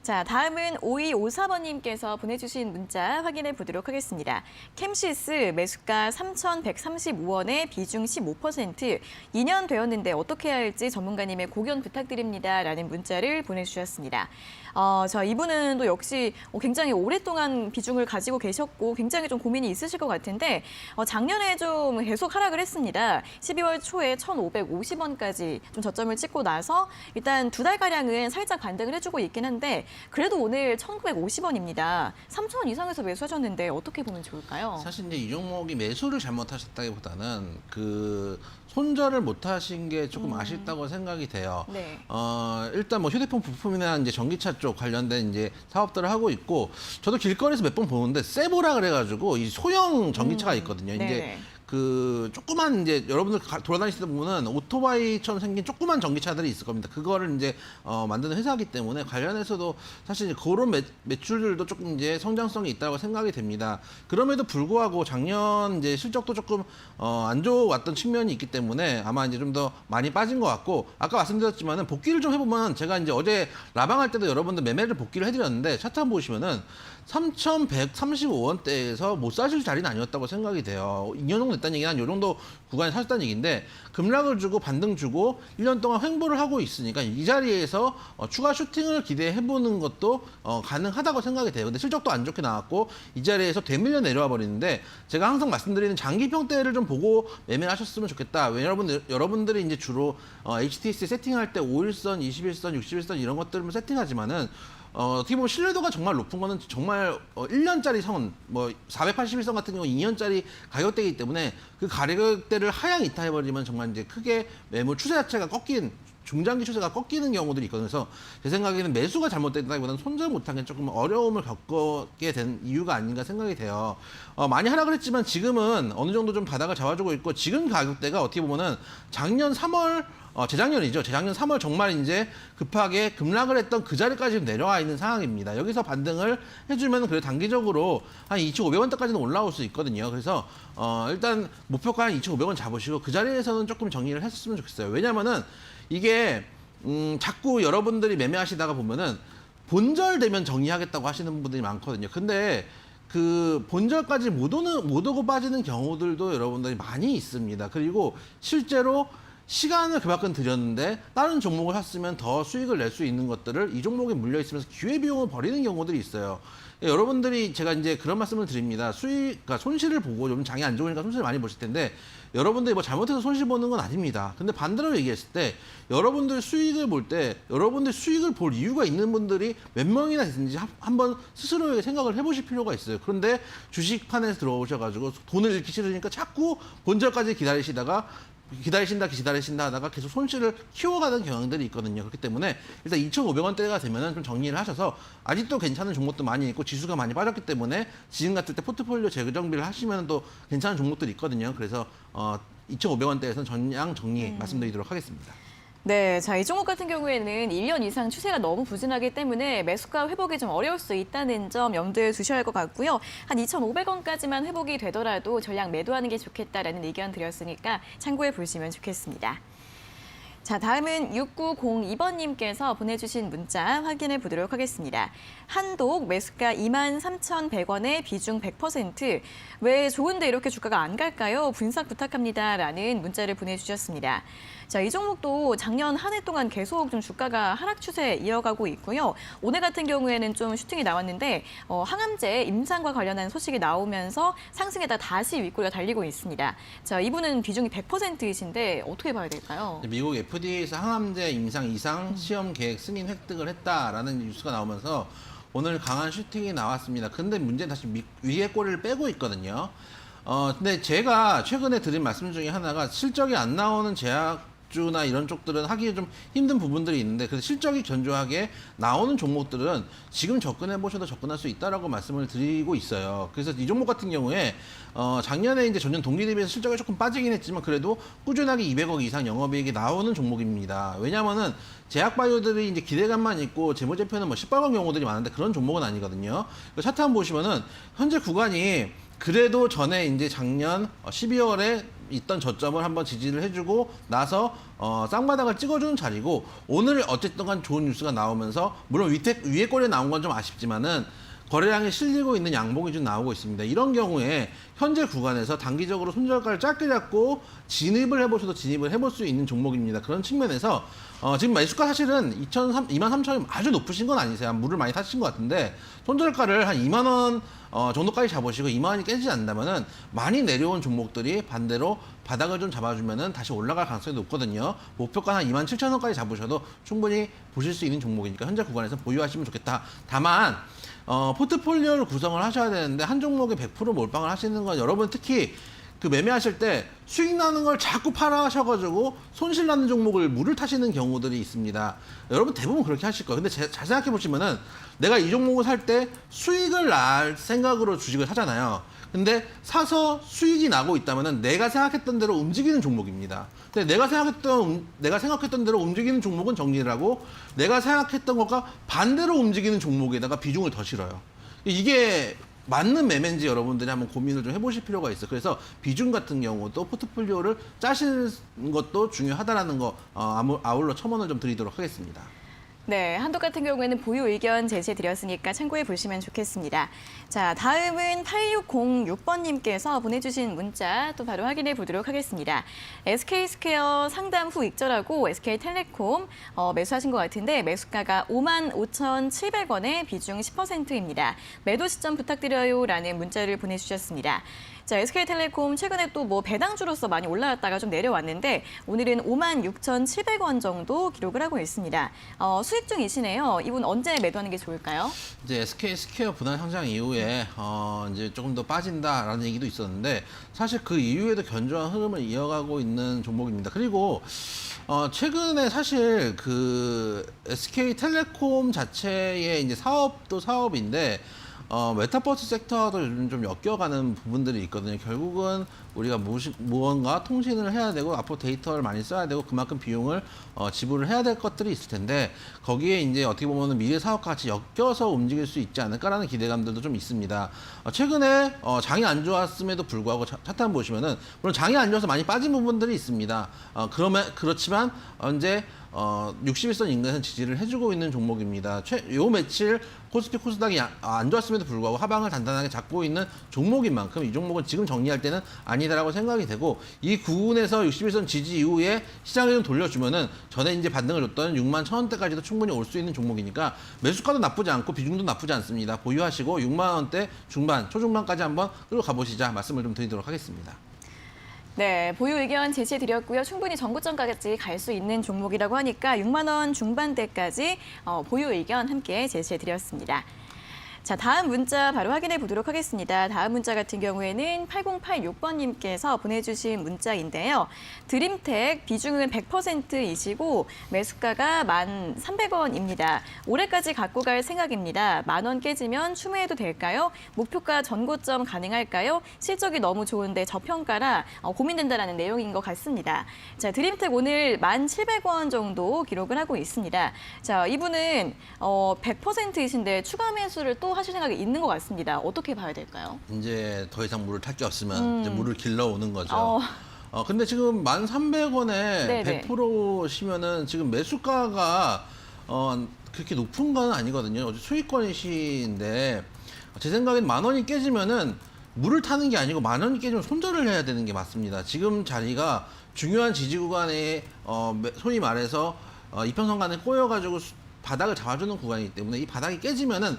Speaker 1: 자, 다음은 5254번님께서 보내주신 문자 확인해 보도록 하겠습니다. 캠시스 매수가 3,135원에 비중 15%, 2년 되었는데 어떻게 해야 할지 전문가님의 고견 부탁드립니다. 라는 문자를 보내주셨습니다. 이분은 또 역시 굉장히 오랫동안 비중을 가지고 계셨고 굉장히 좀 고민이 있으실 것 같은데 작년에 좀 계속 하락을 했습니다. 12월 초에 1,550원까지 좀 저점을 찍고 나서 일단 두 달가량은 살짝 반등을 해주고 있긴 한데 그래도 오늘 1,950원입니다. 3,000원 이상에서 매수하셨는데 어떻게 보면 좋을까요?
Speaker 2: 사실 이제 이 종목이 매수를 잘못하셨다기보다는 손절을 못하신 게 조금 아쉽다고 생각이 돼요.
Speaker 1: 네.
Speaker 2: 일단 뭐 휴대폰 부품이나 이제 전기차 쪽 관련된 이제 사업들을 하고 있고, 저도 길거리에서 몇 번 보는데 세보라 그래가지고 이 소형 전기차가 있거든요. 이제
Speaker 1: 네네.
Speaker 2: 조그만 이제 여러분들 돌아다니시다 보면은 오토바이처럼 생긴 조그만 전기차들이 있을 겁니다. 그거를 이제 만드는 회사이기 때문에 관련해서도 사실 이제 그런 매출들도 조금 이제 성장성이 있다고 생각이 됩니다. 그럼에도 불구하고 작년 이제 실적도 조금 안 좋았던 측면이 있기 때문에 아마 이제 좀 더 많이 빠진 것 같고, 아까 말씀드렸지만은 복귀를 좀 해보면 제가 이제 어제 라방할 때도 여러분들 매매를 복귀를 해드렸는데 차트 한번 보시면은 3,135원대에서 못 사실 자리는 아니었다고 생각이 돼요. 2년 정도 됐다는 얘기는 이 정도 구간에 사셨다는 얘기인데 급락을 주고 반등 주고 1년 동안 횡보를 하고 있으니까 이 자리에서 추가 슈팅을 기대해보는 것도 가능하다고 생각이 돼요. 근데 실적도 안 좋게 나왔고 이 자리에서 되밀려 내려와 버리는데 제가 항상 말씀드리는 장기 평대를 좀 보고 매매를 하셨으면 좋겠다. 왜냐면 여러분들이 이제 주로 HTC 세팅할 때 5일선, 21선, 61선 이런 것들을 세팅하지만은 어떻게 보면 신뢰도가 정말 높은 거는 정말 1년짜리 선, 뭐 481선 같은 경우 2년짜리 가격대이기 때문에 그 가격대를 하향 이탈해버리면 정말 이제 크게 매물 추세 자체가 꺾인 중장기 추세가 꺾이는 경우들이 있거든요. 그래서 제 생각에는 매수가 잘못됐다기보다는 손절 못한 게 조금 어려움을 겪게 된 이유가 아닌가 생각이 돼요. 많이 하락을 했지만 지금은 어느 정도 좀 바닥을 잡아주고 있고 지금 가격대가 어떻게 보면은 작년 3월 재작년이죠. 재작년 3월 정말 이제 급하게 급락을 했던 그 자리까지 지금 내려와 있는 상황입니다. 여기서 반등을 해주면 그래 단기적으로 한 2,500원대까지는 올라올 수 있거든요. 그래서 일단 목표가 한 2,500원 잡으시고 그 자리에서는 조금 정리를 했으면 좋겠어요. 왜냐면은 이게 자꾸 여러분들이 매매하시다가 보면은 본절되면 정리하겠다고 하시는 분들이 많거든요. 근데 그 본절까지 못 오고 빠지는 경우들도 여러분들이 많이 있습니다. 그리고 실제로 시간을 그만큼 들였는데 다른 종목을 샀으면 더 수익을 낼 수 있는 것들을 이 종목에 물려 있으면서 기회비용을 버리는 경우들이 있어요. 여러분들이 제가 이제 그런 말씀을 드립니다. 그러니까 손실을 보고 좀 장이 안 좋으니까 손실을 많이 보실 텐데 여러분들이 뭐 잘못해서 손실 보는 건 아닙니다. 근데 반대로 얘기했을 때 여러분들 수익을 볼 때 여러분들 수익을 볼 이유가 있는 분들이 몇 명이나 있는지 한번 스스로에게 생각을 해보실 필요가 있어요. 그런데 주식판에서 들어오셔가지고 돈을 잃기 싫으니까 자꾸 본절까지 기다리시다가 기다리신다 하다가 계속 손실을 키워가는 경향들이 있거든요. 그렇기 때문에 일단 2,500원대가 되면은 좀 정리를 하셔서 아직도 괜찮은 종목도 많이 있고 지수가 많이 빠졌기 때문에 지금 같을 때 포트폴리오 재정비를 하시면 또 괜찮은 종목들이 있거든요. 그래서 2,500원대에서는 전량 정리 말씀드리도록 하겠습니다.
Speaker 1: 네, 자, 이 종목 같은 경우에는 1년 이상 추세가 너무 부진하기 때문에 매수가 회복이 좀 어려울 수 있다는 점 염두에 두셔야 할 것 같고요. 한 2,500원까지만 회복이 되더라도 전량 매도하는 게 좋겠다라는 의견 드렸으니까 참고해 보시면 좋겠습니다. 자, 다음은 6902번님께서 보내주신 문자 확인해 보도록 하겠습니다. 한독 매수가 23,100원에 비중 100%. 왜 좋은데 이렇게 주가가 안 갈까요? 분석 부탁합니다. 라는 문자를 보내주셨습니다. 자, 이 종목도 작년 한 해 동안 계속 좀 주가가 하락 추세 이어가고 있고요. 오늘 같은 경우에는 좀 슈팅이 나왔는데 항암제 임상과 관련한 소식이 나오면서 상승에다 다시 윗꼬리가 달리고 있습니다. 자, 이분은 비중이 100%이신데 어떻게 봐야 될까요?
Speaker 2: 미국 FDA에서 항암제 임상 이상 시험 계획 승인 획득을 했다라는 뉴스가 나오면서 오늘 강한 슈팅이 나왔습니다. 근데 문제는 다시 위에 꼬리를 빼고 있거든요. 근데 제가 최근에 드린 말씀 중에 하나가 실적이 안 나오는 제약주나 이런 쪽들은 하기 좀 힘든 부분들이 있는데 그래서 실적이 견조하게 나오는 종목들은 지금 접근해 보셔도 접근할 수 있다라고 말씀을 드리고 있어요. 그래서 이 종목 같은 경우에 작년에 이제 전년 동기 대비해서 실적이 조금 빠지긴 했지만 그래도 꾸준하게 200억 이상 영업이익이 나오는 종목입니다. 왜냐하면은 제약바이오들이 이제 기대감만 있고 재무제표는 뭐 시뻘건 경우들이 많은데 그런 종목은 아니거든요. 차트 한번 보시면은 현재 구간이 그래도 전에 이제 작년 12월에 있던 저점을 한번 지지를 해주고 나서 쌍바닥을 찍어주는 자리고 오늘 어쨌든 간 좋은 뉴스가 나오면서 물론 위에 꼬리에 나온 건 좀 아쉽지만은 거래량이 실리고 있는 양봉이 좀 나오고 있습니다. 이런 경우에 현재 구간에서 단기적으로 손절가를 짧게 잡고 진입을 해보셔도 진입을 해볼 수 있는 종목입니다. 그런 측면에서 지금 매수가 사실은 23,000원이 아주 높으신 건 아니세요. 물을 많이 타신 것 같은데 손절가를 한 2만 원 정도까지 잡으시고 2만 원이 깨지지 않는다면은 많이 내려온 종목들이 반대로 바닥을 좀 잡아주면은 다시 올라갈 가능성이 높거든요. 목표가 한 27,000원까지 잡으셔도 충분히 보실 수 있는 종목이니까 현재 구간에서 보유하시면 좋겠다. 다만 포트폴리오를 구성을 하셔야 되는데 한 종목에 100% 몰빵을 하시는 건 여러분 특히 그 매매하실 때 수익 나는 걸 자꾸 팔아 하셔가지고 손실 나는 종목을 물을 타시는 경우들이 있습니다. 여러분 대부분 그렇게 하실 거예요. 근데 잘 생각해 보시면은 내가 이 종목을 살 때 수익을 날 생각으로 주식을 사잖아요. 근데 사서 수익이 나고 있다면은 내가 생각했던 대로 움직이는 종목입니다. 근데 내가 생각했던 대로 움직이는 종목은 정리를 하고 내가 생각했던 것과 반대로 움직이는 종목에다가 비중을 더 실어요. 이게 맞는 매매인지 여러분들이 한번 고민을 좀 해보실 필요가 있어요. 그래서 비중 같은 경우도 포트폴리오를 짜시는 것도 중요하다라는 거 아울러 첨언을 좀 드리도록 하겠습니다.
Speaker 1: 네, 한독 같은 경우에는 보유 의견 제시해드렸으니까 참고해 보시면 좋겠습니다. 자, 다음은 8606번님께서 보내주신 문자 또 바로 확인해 보도록 하겠습니다. SK스퀘어 상담 후 익절하고 SK텔레콤 매수하신 것 같은데 매수가가 55,700원에 비중 10%입니다. 매도 시점 부탁드려요 라는 문자를 보내주셨습니다. 자, SK텔레콤 최근에 또 뭐 배당주로서 많이 올라왔다가 좀 내려왔는데 오늘은 56,700원 정도 기록을 하고 있습니다. 수익 중이시네요. 이분 언제 매도하는 게 좋을까요?
Speaker 2: 이제 SK스퀘어 분할 상장 이후에 이제 조금 더 빠진다라는 얘기도 있었는데 사실 그 이후에도 견조한 흐름을 이어가고 있는 종목입니다. 그리고 최근에 사실 그 SK텔레콤 자체의 이제 사업도 사업인데 메타버스 섹터도 요즘 좀 엮여가는 부분들이 있거든요. 결국은 우리가 무언가 통신을 해야 되고 앞으로 데이터를 많이 써야 되고 그만큼 비용을 지불을 해야 될 것들이 있을 텐데 거기에 이제 어떻게 보면 미래 사업과 같이 엮여서 움직일 수 있지 않을까라는 기대감들도 좀 있습니다. 최근에 장이 안 좋았음에도 불구하고 차트 보시면은 물론 장이 안 좋아서 많이 빠진 부분들이 있습니다. 그렇지만 이제 61선 인근에서 지지를 해주고 있는 종목입니다. 요 며칠 코스피 코스닥이 안 좋았음에도 불구하고 하방을 단단하게 잡고 있는 종목인 만큼 이 종목은 지금 정리할 때는 아니다라고 생각이 되고 이 구간에서 61선 지지 이후에 시장을 좀 돌려주면은 전에 이제 반등을 줬던 6만 1,000원대까지도 충분히 올 수 있는 종목이니까 매수가도 나쁘지 않고 비중도 나쁘지 않습니다. 보유하시고 6만 원대 중반, 초중반까지 한번 끌고 가보시자 말씀을 좀 드리도록 하겠습니다.
Speaker 1: 네, 보유 의견 제시해드렸고요. 충분히 전고점까지 갈 수 있는 종목이라고 하니까 6만 원 중반대까지 보유 의견 함께 제시해드렸습니다. 자, 다음 문자 바로 확인해 보도록 하겠습니다. 다음 문자 같은 경우에는 8086번님께서 보내주신 문자인데요. 드림텍 비중은 100%이시고 매수가가 1,300원입니다. 올해까지 갖고 갈 생각입니다. 10,000원 깨지면 추매해도 될까요? 목표가 전고점 가능할까요? 실적이 너무 좋은데 저평가라 고민된다라는 내용인 것 같습니다. 자, 드림텍 오늘 1,700원 정도 기록을 하고 있습니다. 자, 이분은 100%이신데 추가 매수를 또 하실 생각이 있는 것 같습니다. 어떻게 봐야 될까요?
Speaker 2: 이제 더 이상 물을 탈 게 없으면 이제 물을 길러오는 거죠. 근데 지금 1,300원에
Speaker 1: 네네.
Speaker 2: 100%시면은 지금 매수가가 그렇게 높은 건 아니거든요. 어제 수익권이신데 제 생각엔 10,000원이 깨지면은 물을 타는 게 아니고 10,000원이 깨지면 손절을 해야 되는 게 맞습니다. 지금 자리가 중요한 지지 구간에 소위 말해서 이평선간에 꼬여가지고 바닥을 잡아주는 구간이기 때문에 이 바닥이 깨지면은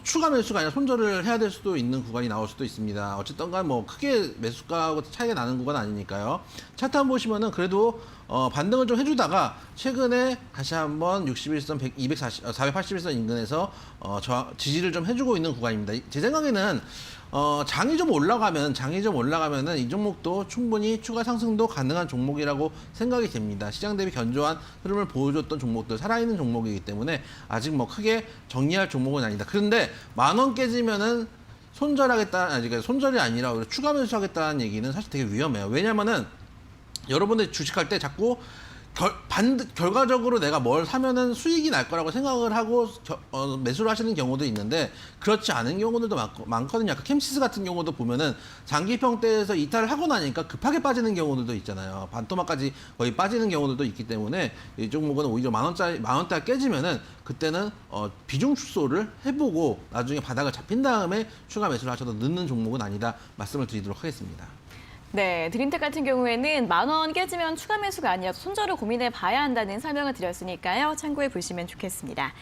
Speaker 2: 추가 매수가 아니라 손절을 해야 될 수도 있는 구간이 나올 수도 있습니다. 어쨌든 간 뭐 크게 매수가하고 차이가 나는 구간 아니니까요. 차트 한번 보시면은 그래도 반등을 좀 해주다가 최근에 다시 한번 61선, 481선 인근에서 지지를 좀 해주고 있는 구간입니다. 제 생각에는 장이 좀 올라가면은 이 종목도 충분히 추가 상승도 가능한 종목이라고 생각이 됩니다. 시장 대비 견조한 흐름을 보여줬던 종목들, 살아있는 종목이기 때문에 아직 뭐 크게 정리할 종목은 아니다. 그런데 10,000원 깨지면은 손절이 아니라 추가 매수하겠다는 얘기는 사실 되게 위험해요. 왜냐면은 여러분들 주식할 때 자꾸 결과적으로 내가 뭘 사면은 수익이 날 거라고 생각을 하고 매수를 하시는 경우도 있는데 그렇지 않은 경우들도 많거든요. 아까 캠시스 같은 경우도 보면은 장기 평대에서 이탈을 하고 나니까 급하게 빠지는 경우들도 있잖아요. 반토막까지 거의 빠지는 경우들도 있기 때문에 이 종목은 오히려 10,000원대가 깨지면은 그때는 비중 축소를 해보고 나중에 바닥을 잡힌 다음에 추가 매수를 하셔도 늦는 종목은 아니다 말씀을 드리도록 하겠습니다.
Speaker 1: 네, 드림텍 같은 경우에는 10,000원 깨지면 추가 매수가 아니라 손절을 고민해 봐야 한다는 설명을 드렸으니까요. 참고해 보시면 좋겠습니다.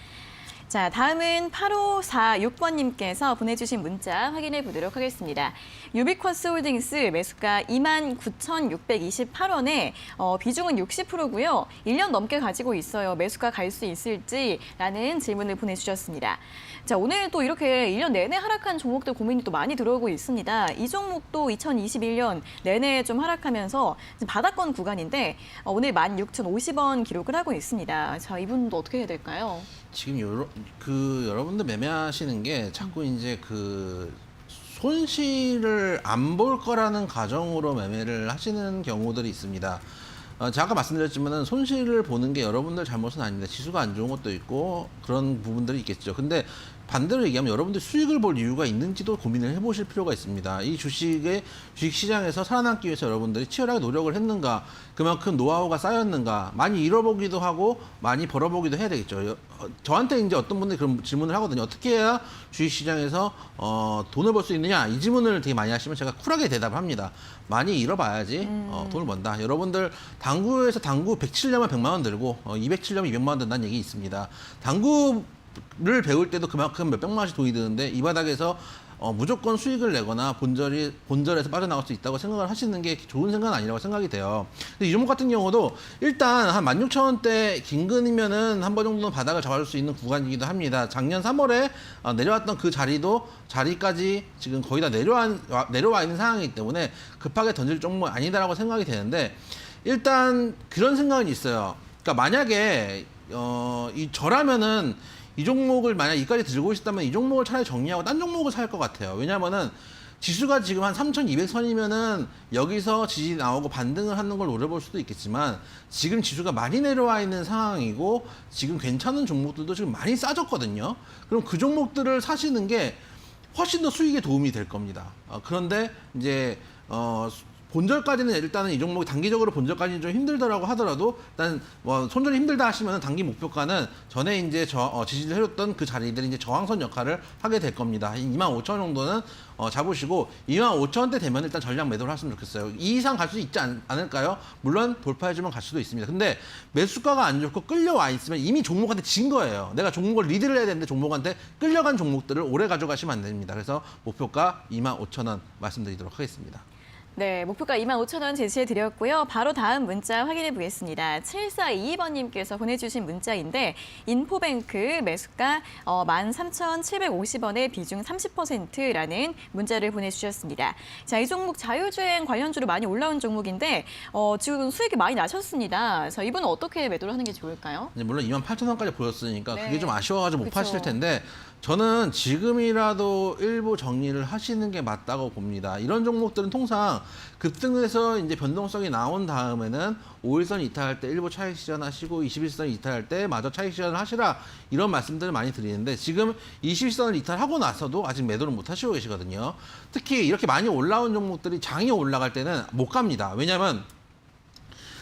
Speaker 1: 자, 다음은 8546번님께서 보내주신 문자 확인해 보도록 하겠습니다. 유비쿼스 홀딩스 매수가 29,628원에 비중은 60%고요. 1년 넘게 가지고 있어요. 매수가 갈 수 있을지라는 질문을 보내주셨습니다. 자, 오늘 또 이렇게 1년 내내 하락한 종목들 고민이 또 많이 들어오고 있습니다. 이 종목도 2021년 내내 좀 하락하면서 바닥권 구간인데 오늘 16,050원 기록을 하고 있습니다. 자, 이분도 어떻게 해야 될까요?
Speaker 2: 지금 여러분들 매매하시는 게 자꾸 이제 손실을 안 볼 거라는 가정으로 매매를 하시는 경우들이 있습니다. 제가 아까 말씀드렸지만은 손실을 보는 게 여러분들 잘못은 아닙니다. 지수가 안 좋은 것도 있고 그런 부분들이 있겠죠. 근데 반대로 얘기하면 여러분들 수익을 볼 이유가 있는지도 고민을 해보실 필요가 있습니다. 이 주식 시장에서 살아남기 위해서 여러분들이 치열하게 노력을 했는가, 그만큼 노하우가 쌓였는가, 많이 잃어보기도 하고 많이 벌어보기도 해야 되겠죠. 저한테 이제 어떤 분들이 그런 질문을 하거든요. 어떻게 해야 주식 시장에서 돈을 벌 수 있느냐, 이 질문을 되게 많이 하시면 제가 쿨하게 대답을 합니다. 많이 잃어봐야지 돈을 번다. 여러분들 당구에서 당구 107려면 100만 원 들고 207려면 200만 원 든다는 얘기 있습니다. 당구를 배울 때도 그만큼 몇백만 원씩 돈이 드는데 이 바닥에서 무조건 수익을 내거나 본절에서 빠져나갈 수 있다고 생각을 하시는 게 좋은 생각은 아니라고 생각이 돼요. 근데 이 종목 같은 경우도 일단 한 16,000원대 긴근이면은 한 번 정도는 바닥을 잡아줄 수 있는 구간이기도 합니다. 작년 3월에 내려왔던 그 자리까지 지금 거의 다 내려와 있는 상황이기 때문에 급하게 던질 종목은 아니다라고 생각이 되는데 일단 그런 생각은 있어요. 그러니까 만약에 저라면은 이 종목을 만약 이까지 들고 있었다면 이 종목을 차라리 정리하고 딴 종목을 살 것 같아요. 왜냐면은 지수가 지금 한 3,200선이면은 여기서 지지 나오고 반등을 하는 걸 노려볼 수도 있겠지만 지금 지수가 많이 내려와 있는 상황이고 지금 괜찮은 종목들도 지금 많이 싸졌거든요. 그럼 그 종목들을 사시는 게 훨씬 더 수익에 도움이 될 겁니다. 그런데 이제 본절까지는 일단은 이 종목이 단기적으로 본절까지는 좀 힘들더라고 하더라도 일단 손절이 힘들다 하시면 단기 목표가는 전에 이제 지지를 해줬던 그 자리들이 이제 저항선 역할을 하게 될 겁니다. 25,000원 정도는 잡으시고 25,000원대 되면 일단 전량 매도를 하시면 좋겠어요. 이 이상 갈 수 있지 않을까요? 물론 돌파해주면 갈 수도 있습니다. 근데 매수가가 안 좋고 끌려와 있으면 이미 종목한테 진 거예요. 내가 종목을 리드를 해야 되는데 종목한테 끌려간 종목들을 오래 가져가시면 안 됩니다. 그래서 목표가 25,000원 말씀드리도록 하겠습니다.
Speaker 1: 네, 목표가 25,000원 제시해 드렸고요. 바로 다음 문자 확인해 보겠습니다. 7422번님께서 보내주신 문자인데 인포뱅크 매수가 13,750원에 비중 30%라는 문자를 보내주셨습니다. 자, 이 종목 자율주행 관련주로 많이 올라온 종목인데 지금 수익이 많이 나셨습니다. 자, 이분은 어떻게 매도를 하는 게 좋을까요?
Speaker 2: 물론 28,000원까지 보였으니까
Speaker 1: 네.
Speaker 2: 그게 좀 아쉬워가지고 못
Speaker 1: 그쵸.
Speaker 2: 파실 텐데 저는 지금이라도 일부 정리를 하시는 게 맞다고 봅니다. 이런 종목들은 통상 급등해서 이제 변동성이 나온 다음에는 5일선 이탈할 때 일부 차익 실현하시고 21선 이탈할 때 마저 차익 실현을 하시라 이런 말씀들을 많이 드리는데 지금 21선을 이탈하고 나서도 아직 매도를 못 하시고 계시거든요. 특히 이렇게 많이 올라온 종목들이 장이 올라갈 때는 못 갑니다. 왜냐하면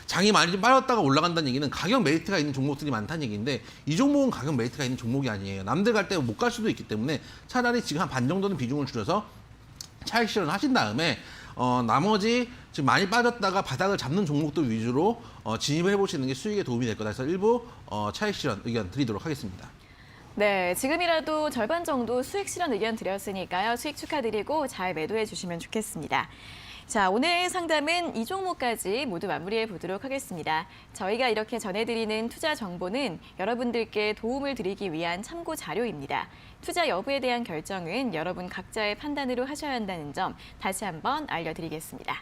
Speaker 2: 장이 많이 좀 빠졌다가 올라간다는 얘기는 가격 메리트가 있는 종목들이 많다는 얘기인데 이 종목은 가격 메리트가 있는 종목이 아니에요. 남들 갈 때 못 갈 수도 있기 때문에 차라리 지금 한 반 정도는 비중을 줄여서 차익 실현 하신 다음에 나머지 지금 많이 빠졌다가 바닥을 잡는 종목들 위주로 진입을 해보시는 게 수익에 도움이 될 거다 해서 일부 차익 실현 의견 드리도록 하겠습니다.
Speaker 1: 네, 지금이라도 절반 정도 수익 실현 의견 드렸으니까요. 수익 축하드리고 잘 매도해 주시면 좋겠습니다. 자, 오늘 상담은 이 종목까지 모두 마무리해 보도록 하겠습니다. 저희가 이렇게 전해드리는 투자 정보는 여러분들께 도움을 드리기 위한 참고 자료입니다. 투자 여부에 대한 결정은 여러분 각자의 판단으로 하셔야 한다는 점 다시 한번 알려드리겠습니다.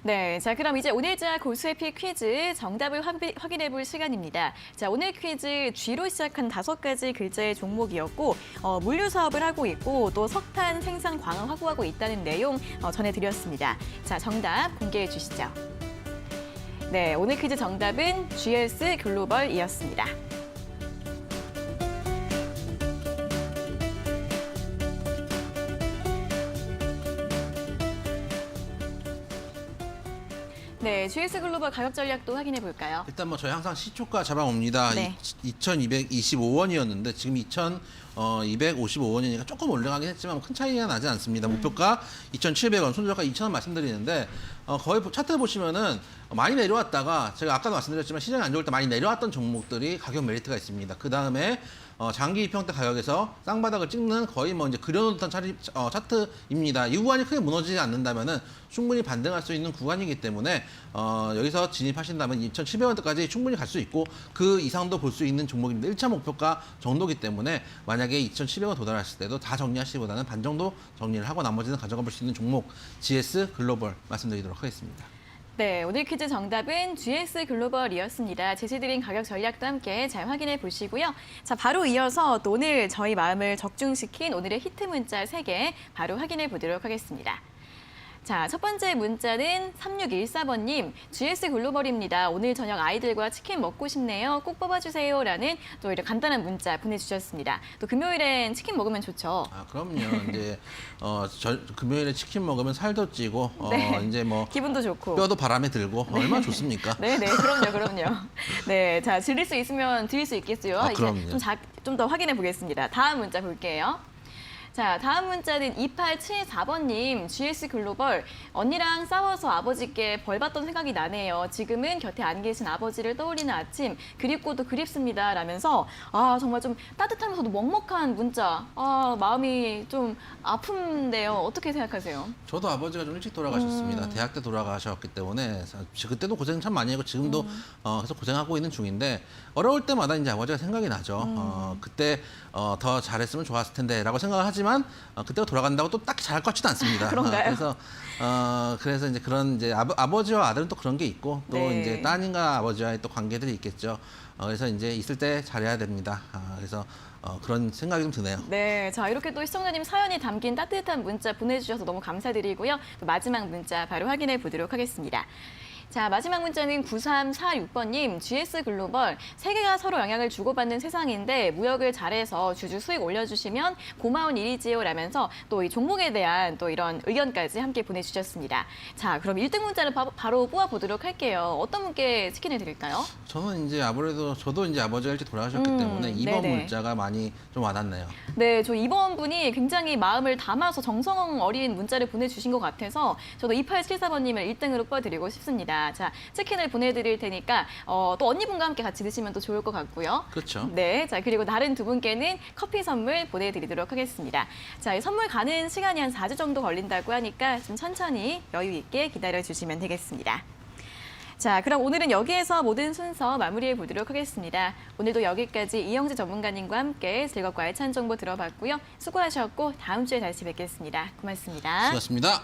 Speaker 1: 네, 자 그럼 이제 오늘자 고수의피 퀴즈 정답을 확인해 볼 시간입니다. 자, 오늘 퀴즈 G로 시작한 5가지 글자의 종목이었고 물류 사업을 하고 있고 또 석탄 생산 광을 확보하고 있다는 내용 전해드렸습니다. 자, 정답 공개해 주시죠. 네, 오늘 퀴즈 정답은 GS 글로벌이었습니다. 네, GS 글로벌 가격 전략도 확인해 볼까요?
Speaker 2: 일단 저희 항상 시초가 잡아옵니다.
Speaker 1: 네.
Speaker 2: 2,225원이었는데 지금 2,255원이니까 조금 올라가긴 했지만 큰 차이가 나지 않습니다. 목표가 2,700원, 손절가 2,000원 말씀드리는데 거의 차트 보시면은 많이 내려왔다가 제가 아까도 말씀드렸지만 시장이 안 좋을 때 많이 내려왔던 종목들이 가격 메리트가 있습니다. 그 다음에 장기 입형대 가격에서 쌍바닥을 찍는 거의 이제 그려놓던 차트입니다. 이 구간이 크게 무너지지 않는다면은 충분히 반등할 수 있는 구간이기 때문에 여기서 진입하신다면 2,700원대까지 충분히 갈 수 있고 그 이상도 볼 수 있는 종목입니다. 1차 목표가 정도기 때문에 만약에 2,700원 도달하실 때도 다 정리하시기보다는 반 정도 정리를 하고 나머지는 가져가 볼 수 있는 종목 GS 글로벌 말씀드리도록 하겠습니다.
Speaker 1: 네, 오늘 퀴즈 정답은 GS 글로벌이었습니다. 제시드린 가격 전략도 함께 잘 확인해 보시고요. 자, 바로 이어서 또 오늘 저희 마음을 적중시킨 오늘의 히트 문자 3개 바로 확인해 보도록 하겠습니다. 자, 첫 번째 문자는 3614번님, GS 글로벌입니다. 오늘 저녁 아이들과 치킨 먹고 싶네요. 꼭 뽑아주세요. 라는 또 이런 간단한 문자 보내주셨습니다. 또 금요일엔 치킨 먹으면 좋죠.
Speaker 2: 아, 그럼요. 이제 금요일에 치킨 먹으면 살도 찌고
Speaker 1: 네.
Speaker 2: 이제 뭐
Speaker 1: 기분도 좋고.
Speaker 2: 뼈도 바람에 들고 얼마나 좋습니까?
Speaker 1: 네, 그럼요. 네, 자, 드릴 수 있으면 드릴 수 있겠어요.
Speaker 2: 아, 그럼요.
Speaker 1: 좀 더 확인해 보겠습니다. 다음 문자 볼게요. 자, 다음 문자는 2874번님, GS 글로벌. 언니랑 싸워서 아버지께 벌 받던 생각이 나네요. 지금은 곁에 안 계신 아버지를 떠올리는 아침, 그립고도 그립습니다. 라면서, 아, 정말 좀 따뜻하면서도 먹먹한 문자. 아, 마음이 좀 아픈데요. 어떻게 생각하세요?
Speaker 2: 저도 아버지가 좀 일찍 돌아가셨습니다. 대학 때 돌아가셨기 때문에 그때도 고생 참 많이 했고 지금도 계속 고생하고 있는 중인데 어려울 때마다 이제 아버지가 생각이 나죠. 그때 더 잘했으면 좋았을 텐데라고 생각을 하지만 그때가 돌아간다고 또 딱히 잘할 것 같지도 않습니다.
Speaker 1: 그런가요?
Speaker 2: 그래서 이제 그런 이제 아버지와 아들은 또 그런 게 있고 또
Speaker 1: 네.
Speaker 2: 이제 따님과 아버지와의 또 관계들이 있겠죠. 그래서 이제 있을 때 잘해야 됩니다. 그래서 그런 생각이 좀 드네요.
Speaker 1: 네, 자 이렇게 또 시청자님 사연이 담긴 따뜻한 문자 보내주셔서 너무 감사드리고요. 또 마지막 문자 바로 확인해 보도록 하겠습니다. 자, 마지막 문자는 9346번님, GS 글로벌. 세계가 서로 영향을 주고받는 세상인데 무역을 잘해서 주주 수익 올려주시면 고마운 일이지요. 라면서 또 이 종목에 대한 또 이런 의견까지 함께 보내주셨습니다. 자, 그럼 1등 문자를 바로 뽑아보도록 할게요. 어떤 분께 치킨을 드릴까요?
Speaker 2: 저는 이제 아무래도 저도 이제 아버지가 일찍 돌아가셨기 때문에 2번
Speaker 1: 네네.
Speaker 2: 문자가 많이 좀 와닿네요.
Speaker 1: 네, 저 이번 분이 굉장히 마음을 담아서 정성 어린 문자를 보내주신 것 같아서 저도 2874번님을 1등으로 뽑아드리고 싶습니다. 자, 치킨을 보내드릴 테니까 또 언니분과 함께 같이 드시면 또 좋을 것 같고요.
Speaker 2: 그렇죠.
Speaker 1: 네, 자 그리고 다른 두 분께는 커피 선물 보내드리도록 하겠습니다. 자, 이 선물 가는 시간이 한 4주 정도 걸린다고 하니까 좀 천천히 여유 있게 기다려주시면 되겠습니다. 자, 그럼 오늘은 여기에서 모든 순서 마무리해 보도록 하겠습니다. 오늘도 여기까지 이영재 전문가님과 함께 즐겁고 알찬 정보 들어봤고요. 수고하셨고 다음 주에 다시 뵙겠습니다. 고맙습니다.
Speaker 2: 수고하셨습니다.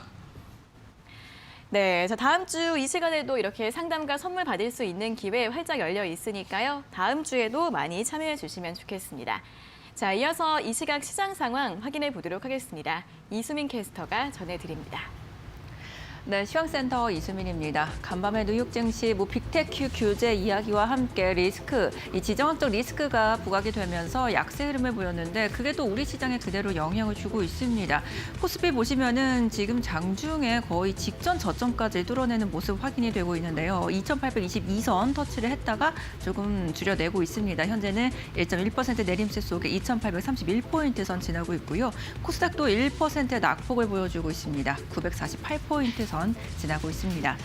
Speaker 1: 네, 자 다음 주 이 시간에도 이렇게 상담과 선물 받을 수 있는 기회 활짝 열려 있으니까요. 다음 주에도 많이 참여해 주시면 좋겠습니다. 자, 이어서 이 시각 시장 상황 확인해 보도록 하겠습니다. 이수민 캐스터가 전해드립니다.
Speaker 5: 네, 시황센터 이수민입니다. 간밤에 뉴욕 증시 빅테크 규제 이야기와 함께 이 지정학적 리스크가 부각이 되면서 약세 흐름을 보였는데 그게 또 우리 시장에 그대로 영향을 주고 있습니다. 코스피 보시면은 지금 장중에 거의 직전 저점까지 뚫어내는 모습 확인이 되고 있는데요. 2,822선 터치를 했다가 조금 줄여내고 있습니다. 현재는 1.1% 내림세 속에 2,831포인트 선 지나고 있고요. 코스닥도 1%의 낙폭을 보여주고 있습니다. 948포인트 선 지나고 있습니다.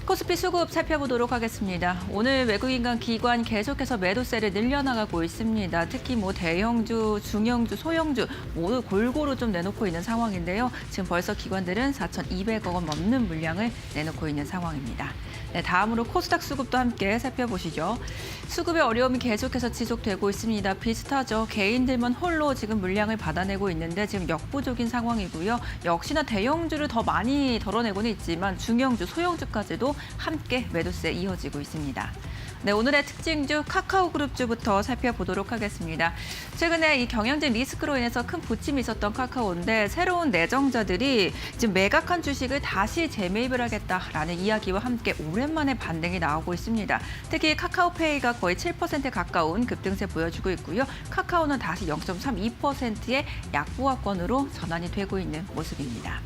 Speaker 5: 코스피 수급 살펴보도록 하겠습니다. 오늘 외국인간 기관 계속해서 매도세를 늘려나가고 있습니다. 특히 대형주, 중형주, 소형주 모두 골고루 좀 내놓고 있는 상황인데요. 지금 벌써 기관들은 4,200억 원 넘는 물량을 내놓고 있는 상황입니다. 네, 다음으로 코스닥 수급도 함께 살펴보시죠. 수급의 어려움이 계속해서 지속되고 있습니다. 비슷하죠. 개인들만 홀로 지금 물량을 받아내고 있는데 지금 역부족인 상황이고요. 역시나 대형주를 더 많이 덜어내고는 있지만 중형주, 소형주까지도 함께 매도세 이어지고 있습니다. 네, 오늘의 특징주 카카오그룹주부터 살펴보도록 하겠습니다. 최근에 이 경영진 리스크로 인해서 큰 부침이 있었던 카카오인데 새로운 내정자들이 지금 매각한 주식을 다시 재매입을 하겠다라는 이야기와 함께 오랜만에 반등이 나오고 있습니다. 특히 카카오페이가 거의 7% 가까운 급등세 보여주고 있고요. 카카오는 다시 0.32%의 약보합권으로 전환이 되고 있는 모습입니다.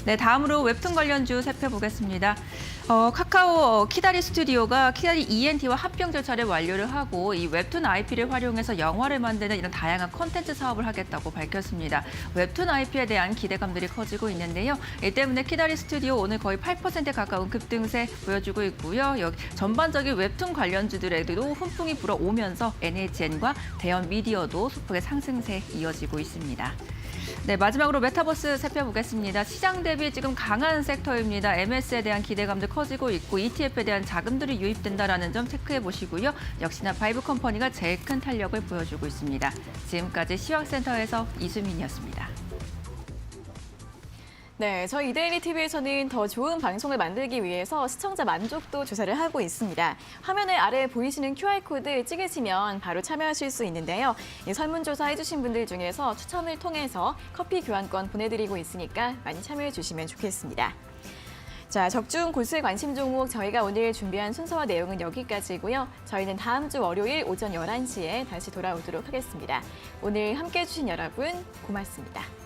Speaker 5: 네, 다음으로 웹툰 관련주 살펴보겠습니다. 카카오 키다리 스튜디오가 키다리 ENT와 합병 절차를 완료를 하고 이 웹툰 IP를 활용해서 영화를 만드는 이런 다양한 콘텐츠 사업을 하겠다고 밝혔습니다. 웹툰 IP에 대한 기대감들이 커지고 있는데요. 이 때문에 키다리 스튜디오 오늘 거의 8% 가까운 급등세 보여주고 있고요. 전반적인 웹툰 관련주들에도 훈풍이 불어오면서 NHN과 대형 미디어도 소폭의 상승세 이어지고 있습니다. 네, 마지막으로 메타버스 살펴보겠습니다. 시장 대비 지금 강한 섹터입니다. MS에 대한 기대감도 커지고 있고 ETF에 대한 자금들이 유입된다라는 점 체크해 보시고요. 역시나 바이브 컴퍼니가 제일 큰 탄력을 보여주고 있습니다. 지금까지 시황센터에서 이수민이었습니다.
Speaker 1: 네, 저희 이데일리 TV에서는 더 좋은 방송을 만들기 위해서 시청자 만족도 조사를 하고 있습니다. 화면에 아래 보이시는 QR코드 찍으시면 바로 참여하실 수 있는데요. 이 설문조사 해주신 분들 중에서 추첨을 통해서 커피 교환권 보내드리고 있으니까 많이 참여해 주시면 좋겠습니다. 자, 적중 고수의 관심 종목 저희가 오늘 준비한 순서와 내용은 여기까지고요. 저희는 다음 주 월요일 오전 11시에 다시 돌아오도록 하겠습니다. 오늘 함께해 주신 여러분 고맙습니다.